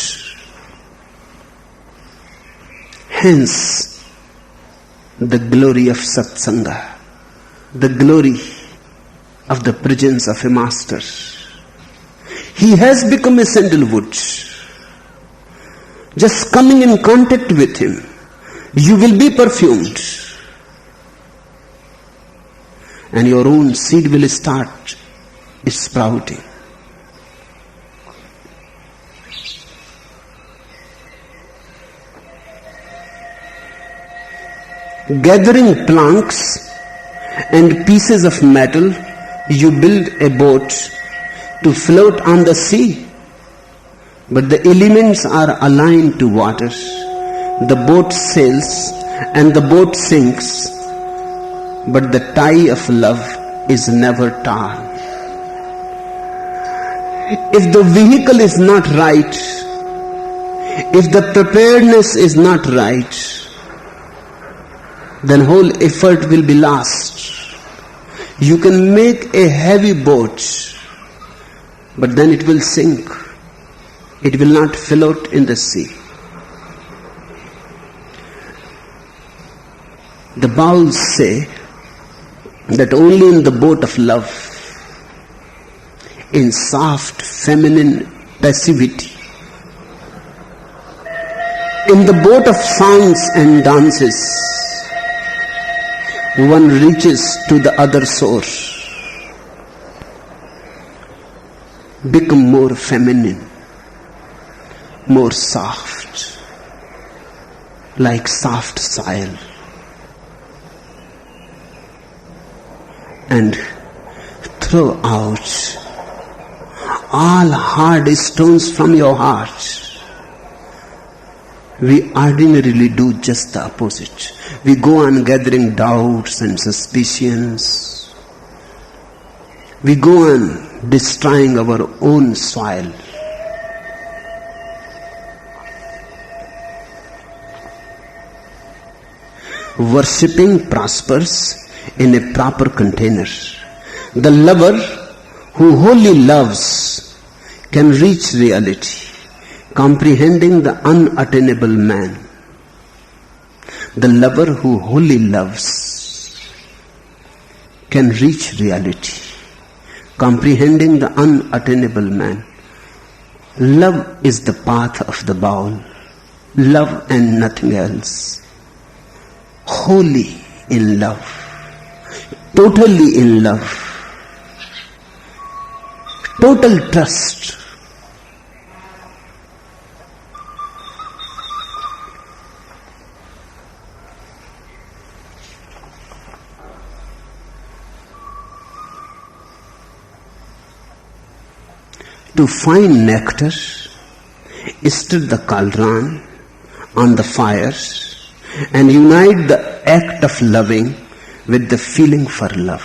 Hence, the glory of satsanga, the glory of the presence of a master. He has become a sandalwood. Just coming in contact with him, you will be perfumed. And your own seed will start sprouting. Gathering planks and pieces of metal, you build a boat to float on the sea. But the elements are aligned to water. The boat sails and the boat sinks, but the tie of love is never torn. If the vehicle is not right, if the preparedness is not right, then whole effort will be lost. You can make a heavy boat, but then it will sink. It will not float in the sea. The Bauls say that only in the boat of love, in soft feminine passivity, in the boat of songs and dances, one reaches to the other shore. Become more feminine, more soft, like soft soil. And throw out all hard stones from your heart. We ordinarily do just the opposite. We go on gathering doubts and suspicions. We go on destroying our own soil. Worshipping prospers in a proper container. The lover who wholly loves can reach reality, comprehending the unattainable man. The lover who wholly loves can reach reality, comprehending the unattainable man. Love is the path of the Baul. Love and nothing else. Wholly in love. Totally in love. Total trust. To find nectar, stir the cauldron on the fire and unite the act of loving with the feeling for love.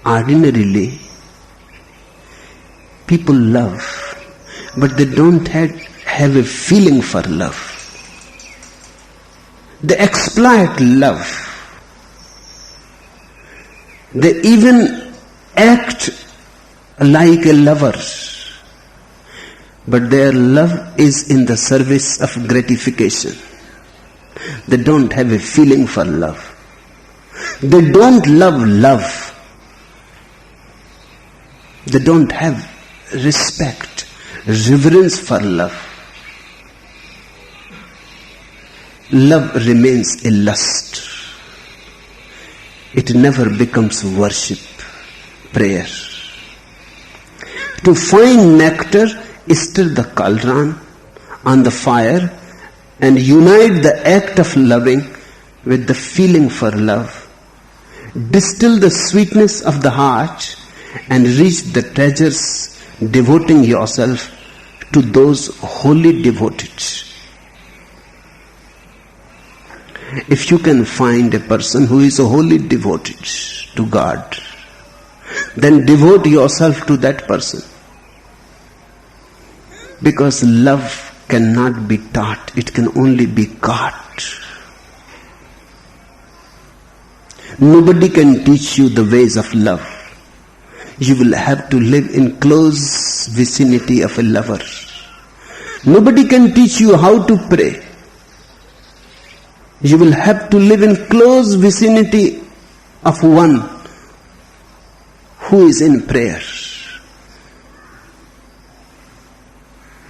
Ordinarily, people love, but they don't have a feeling for love. They exploit love. They even act like a lover, but their love is in the service of gratification. They don't have a feeling for love. They don't love love. They don't have respect, reverence for love. Love remains a lust. It never becomes worship, prayer. To find nectar, stir the cauldron on the fire and unite the act of loving with the feeling for love. Distill the sweetness of the heart and reach the treasures, devoting yourself to those wholly devoted. If you can find a person who is wholly devoted to God, then devote yourself to that person. Because love cannot be taught, it can only be got. Nobody can teach you the ways of love. You will have to live in close vicinity of a lover. Nobody can teach you how to pray. You will have to live in close vicinity of one who is in prayer.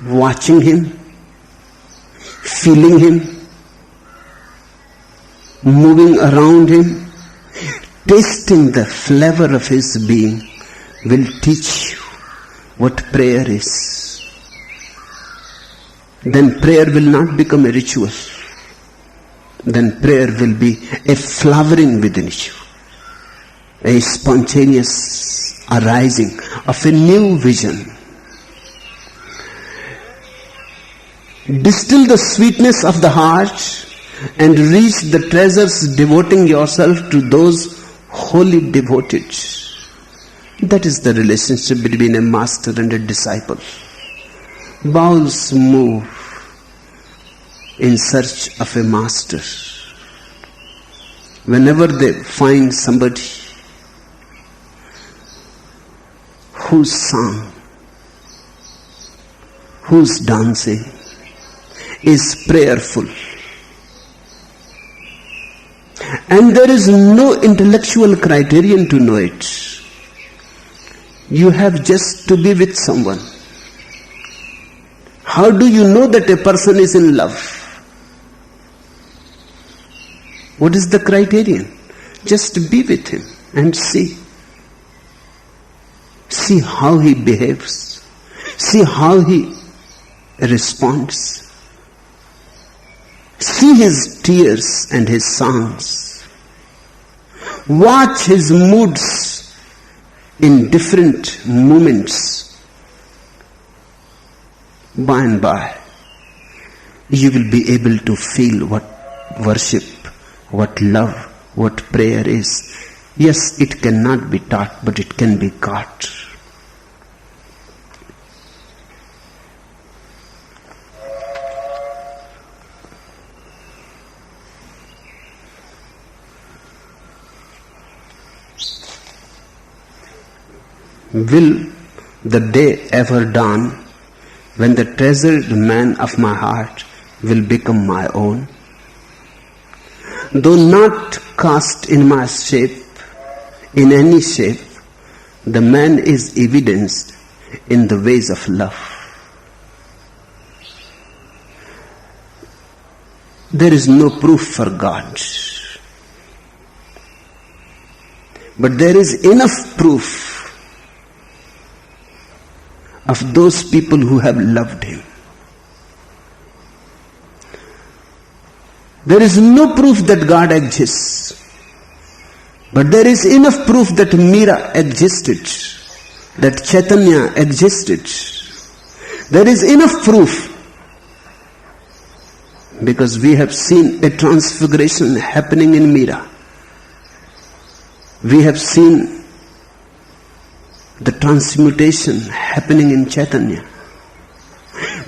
Watching him, feeling him, moving around him, tasting the flavor of his being will teach you what prayer is. Then prayer will not become a ritual. Then prayer will be a flowering within you, a spontaneous arising of a new vision. Distill the sweetness of the heart and reach the treasures, devoting yourself to those wholly devoted. That is the relationship between a master and a disciple. Bauls move in search of a master. Whenever they find somebody whose song, whose dancing is prayerful, and there is no intellectual criterion to know it, you have just to be with someone. How do you know that a person is in love? What is the criterion? Just be with him and see. See how he behaves. See how he responds. See his tears and his songs. Watch his moods in different moments. By and by, you will be able to feel what worship, what love, what prayer is. Yes, it cannot be taught, but it can be got. Will the day ever dawn when the treasured man of my heart will become my own? Though not cast in my shape, in any shape, the man is evidenced in the ways of love. There is no proof for God, but there is enough proof of those people who have loved him. There is no proof that God exists, but there is enough proof that Mira existed, that Chaitanya existed. There is enough proof because we have seen a transfiguration happening in Mira. We have seen the transmutation happening in Chaitanya.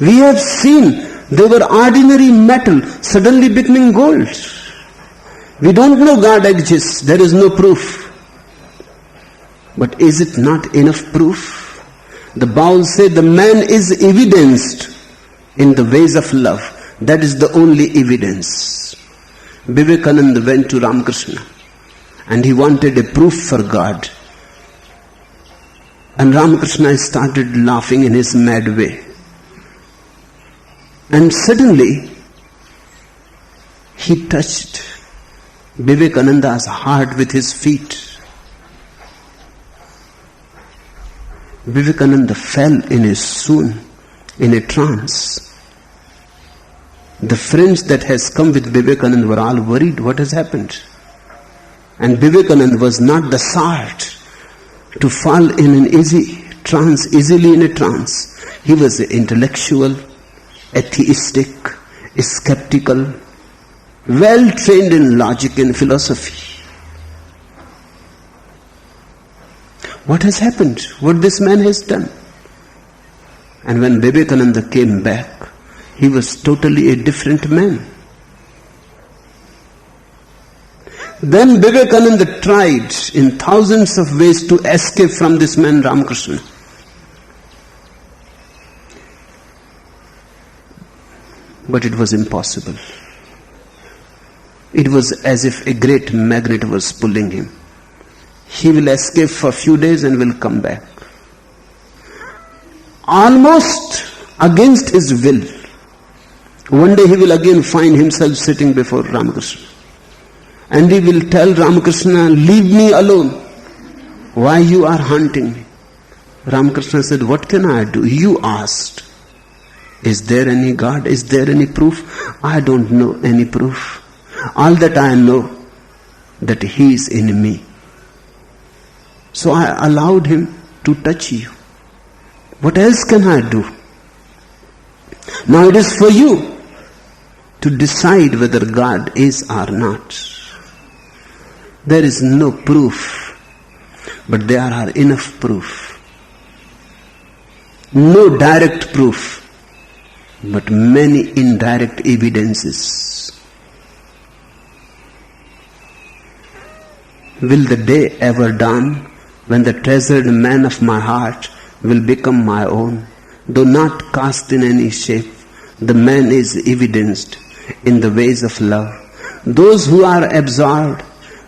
We have seen they were ordinary metal suddenly becoming gold. We don't know God exists. There is no proof. But is it not enough proof? The Bauls say the man is evidenced in the ways of love. That is the only evidence. Vivekananda went to Ramakrishna and he wanted a proof for God. And Ramakrishna started laughing in his mad way. And suddenly, he touched Vivekananda's heart with his feet. Vivekananda fell in a swoon in a trance. The friends that has come with Vivekananda were all worried what has happened. And Vivekananda was not the sort to fall in an easily in a trance. He was intellectual, atheistic, skeptical, well trained in logic and philosophy. What has happened? What this man has done? And when Vivekananda came back, he was totally a different man. Then Vivekananda tried in thousands of ways to escape from this man Ramakrishna. But it was impossible. It was as if a great magnet was pulling him. He will escape for a few days and will come back. Almost against his will. One day he will again find himself sitting before Ramakrishna. And he will tell Ramakrishna, leave me alone. Why you are haunting me? Ramakrishna said, what can I do? You asked. Is there any God? Is there any proof? I don't know any proof. All that I know, that He is in me. So I allowed Him to touch you. What else can I do? Now it is for you to decide whether God is or not. There is no proof, but there are enough proof. No direct proof, but many indirect evidences. Will the day ever dawn when the treasured man of my heart will become my own? Though not cast in any shape, the man is evidenced in the ways of love. Those who are absorbed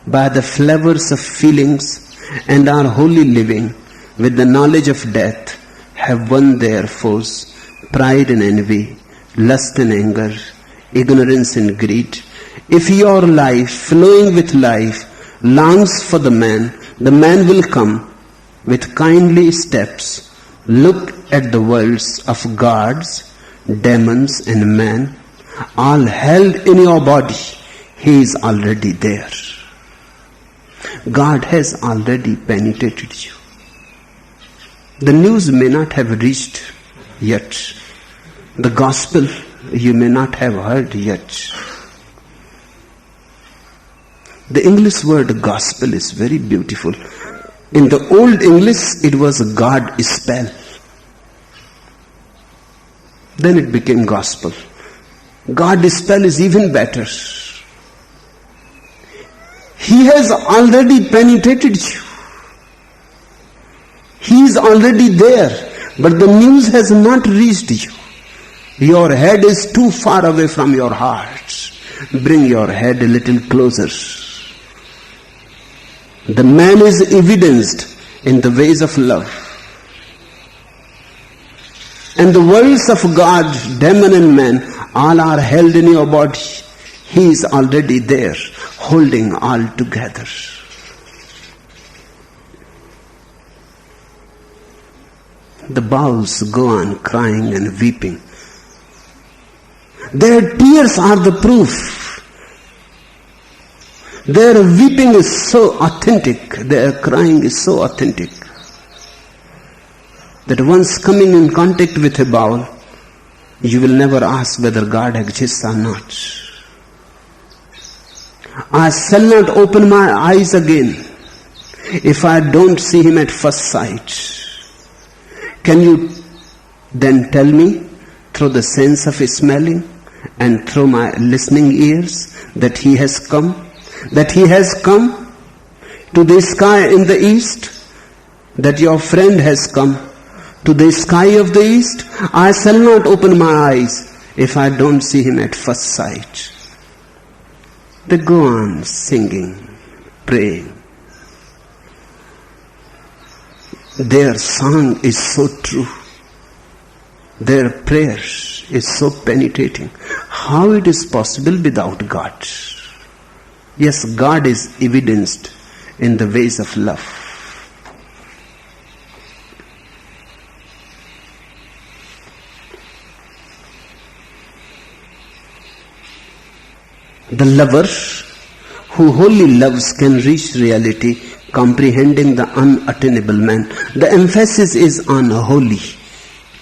by the flavors of feelings and are wholly living with the knowledge of death have won their foes, pride and envy, lust and anger, ignorance and greed. If your life, flowing with life, longs for the man will come with kindly steps. Look at the worlds of gods, demons and man, all held in your body. He is already there. God has already penetrated you. The news may not have reached yet. The gospel you may not have heard yet. The English word gospel is very beautiful. In the old English it was God spell. Then it became gospel. God spell is even better. He has already penetrated you. He is already there, but the news has not reached you. Your head is too far away from your heart. Bring your head a little closer. The man is evidenced in the ways of love. And the worlds of God, demon and man, all are held in your body. He is already there, holding all together. The Bauls go on crying and weeping. Their tears are the proof. Their weeping is so authentic, their crying is so authentic, that once coming in contact with a Baul, you will never ask whether God exists or not. I shall not open my eyes again if I don't see him at first sight. Can you then tell me through the sense of smelling and through my listening ears that he has come? That he has come to the sky in the east? That your friend has come to the sky of the east? I shall not open my eyes if I don't see him at first sight. They go on singing, praying. Their song is so true. Their prayer is so penetrating. How it is possible without God? Yes, God is evidenced in the ways of love. The lover who wholly loves can reach reality, comprehending the unattainable man. The emphasis is on wholly,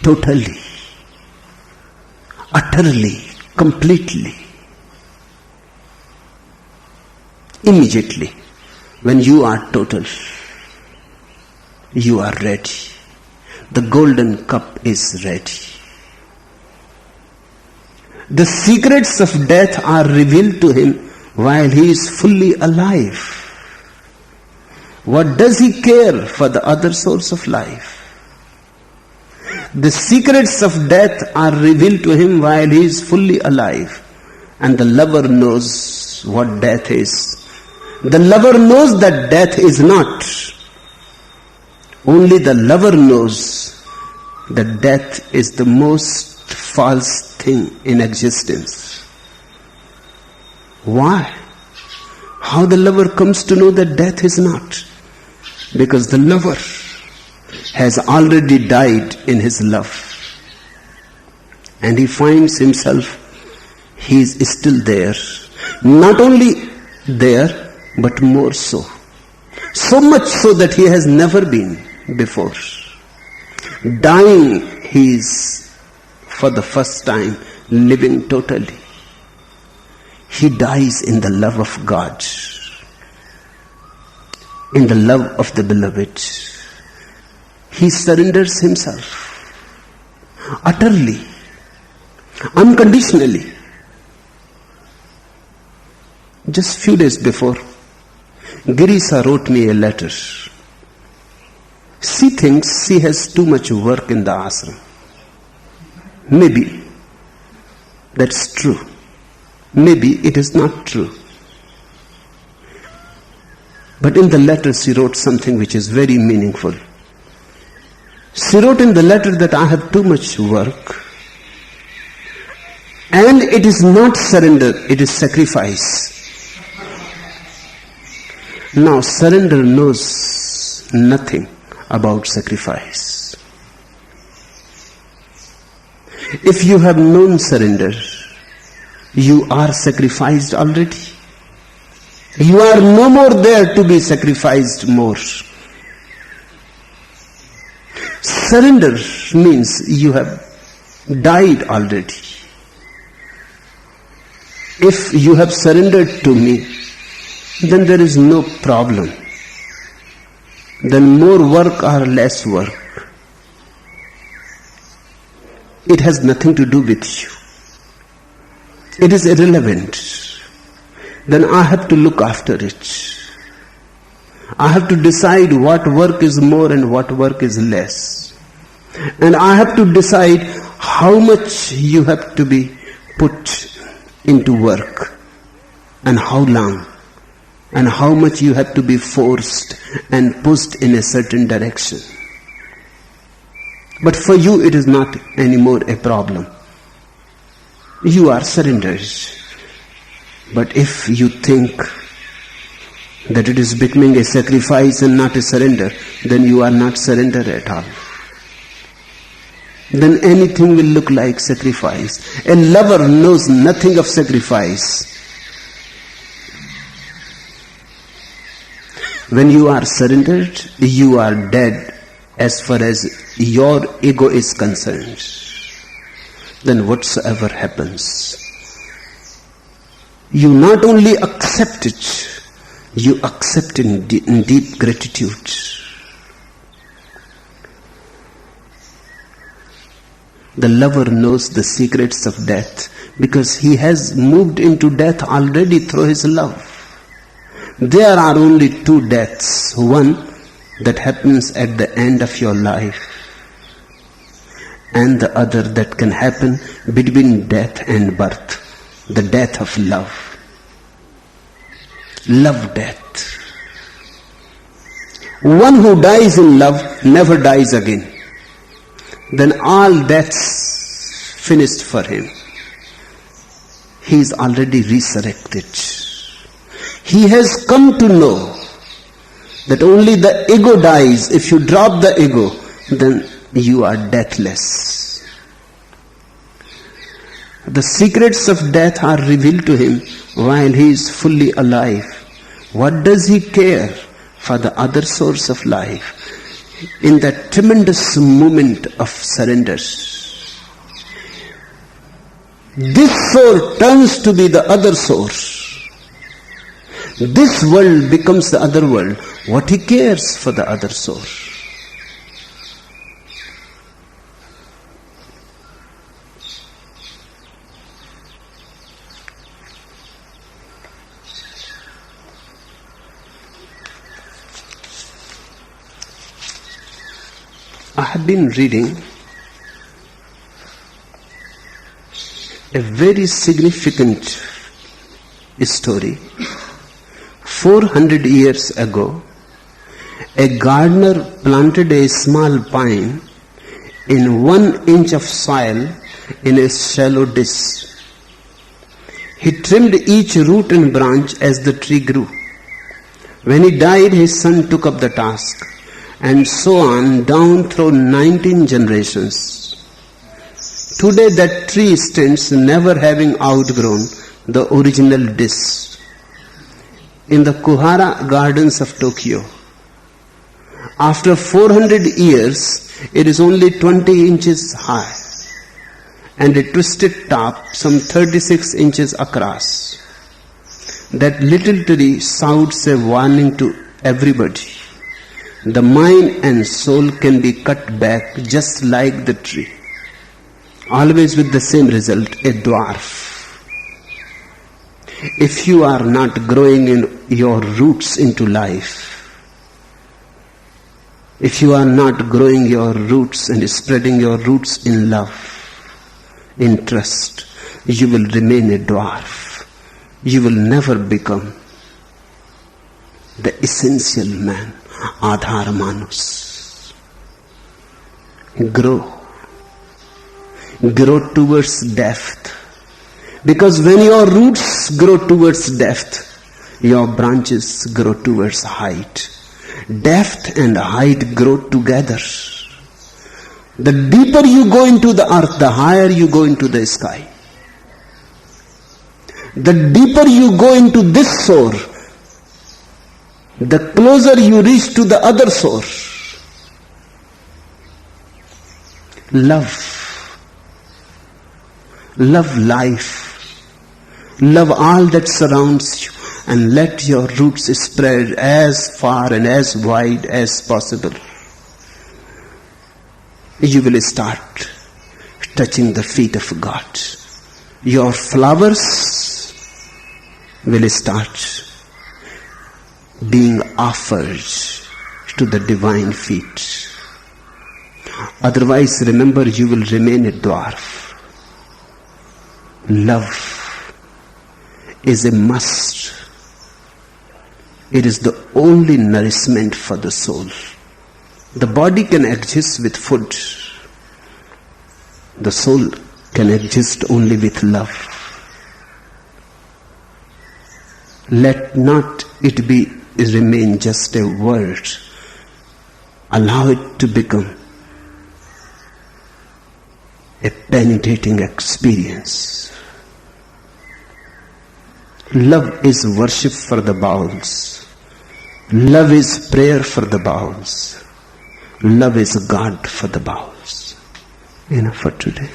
totally, utterly, completely. Immediately, when you are total, you are ready. The golden cup is ready. The secrets of death are revealed to him while he is fully alive. What does he care for the other source of life? The secrets of death are revealed to him while he is fully alive. And the lover knows what death is. The lover knows that death is not. Only the lover knows that death is the most false thing in existence. Why? How the lover comes to know that death is not? Because the lover has already died in his love. And he finds himself, he is still there. Not only there, but more so. So much so that he has never been before. Dying, he is for the first time living totally. He dies in the love of God, in the love of the beloved. He surrenders himself utterly, unconditionally. Just few days before, Girisa wrote me a letter. She thinks she has too much work in the ashram. Maybe that's true. Maybe it is not true. But in the letter she wrote something which is very meaningful. She wrote in the letter that I have too much work. And it is not surrender, it is sacrifice. Now surrender knows nothing about sacrifice. If you have known surrender, you are sacrificed already. You are no more there to be sacrificed more. Surrender means you have died already. If you have surrendered to me, then there is no problem. Then more work or less work, it has nothing to do with you. It is irrelevant. Then I have to look after it. I have to decide what work is more and what work is less. And I have to decide how much you have to be put into work and how long and how much you have to be forced and pushed in a certain direction. But for you it is not anymore a problem. You are surrendered. But if you think that it is becoming a sacrifice and not a surrender, then you are not surrendered at all. Then anything will look like sacrifice. A lover knows nothing of sacrifice. When you are surrendered, you are dead as far as your ego is concerned. Then whatsoever happens, you not only accept it, you accept in deep gratitude. The lover knows the secrets of death because he has moved into death already through his love. There are only two deaths. One that happens at the end of your life, and the other that can happen between death and birth, the death of love. Love death. One who dies in love never dies again. Then all deaths finished for him. He is already resurrected. He has come to know that only the ego dies. If you drop the ego, then you are deathless. The secrets of death are revealed to him while he is fully alive. What does he care for the other source of life? In that tremendous moment of surrender, this soul turns to be the other source. This world becomes the other world. What he cares for the other source? I have been reading a very significant story. 400 years ago, a gardener planted a small pine in 1 inch of soil in a shallow dish. He trimmed each root and branch as the tree grew. When he died, his son took up the task, and so on down through 19 generations. Today that tree stands, never having outgrown the original dish, in the Kuhara gardens of Tokyo. After 400 years, it is only 20 inches high and a twisted top some 36 inches across. That little tree shouts a warning to everybody. The mind and soul can be cut back just like the tree, always with the same result, a dwarf. If you are not growing in your roots into life, if you are not growing your roots and spreading your roots in love, in trust, you will remain a dwarf. You will never become the essential man, Adhar Manus. Grow towards depth. Because when your roots grow towards depth, your branches grow towards height. Depth and height grow together. The deeper you go into the earth, the higher you go into the sky. The deeper you go into this source, the closer you reach to the other source. Love. Love life. Love all that surrounds you, and let your roots spread as far and as wide as possible. You will start touching the feet of God. Your flowers will start being offered to the divine feet. Otherwise, remember, you will remain a dwarf. Love is a must. It is the only nourishment for the soul. The body can exist with food. The soul can exist only with love. Let not it remain just a word. Allow it to become a penetrating experience. Love is worship for the Bauls. Love is prayer for the Bauls. Love is God for the Bauls. Enough for today.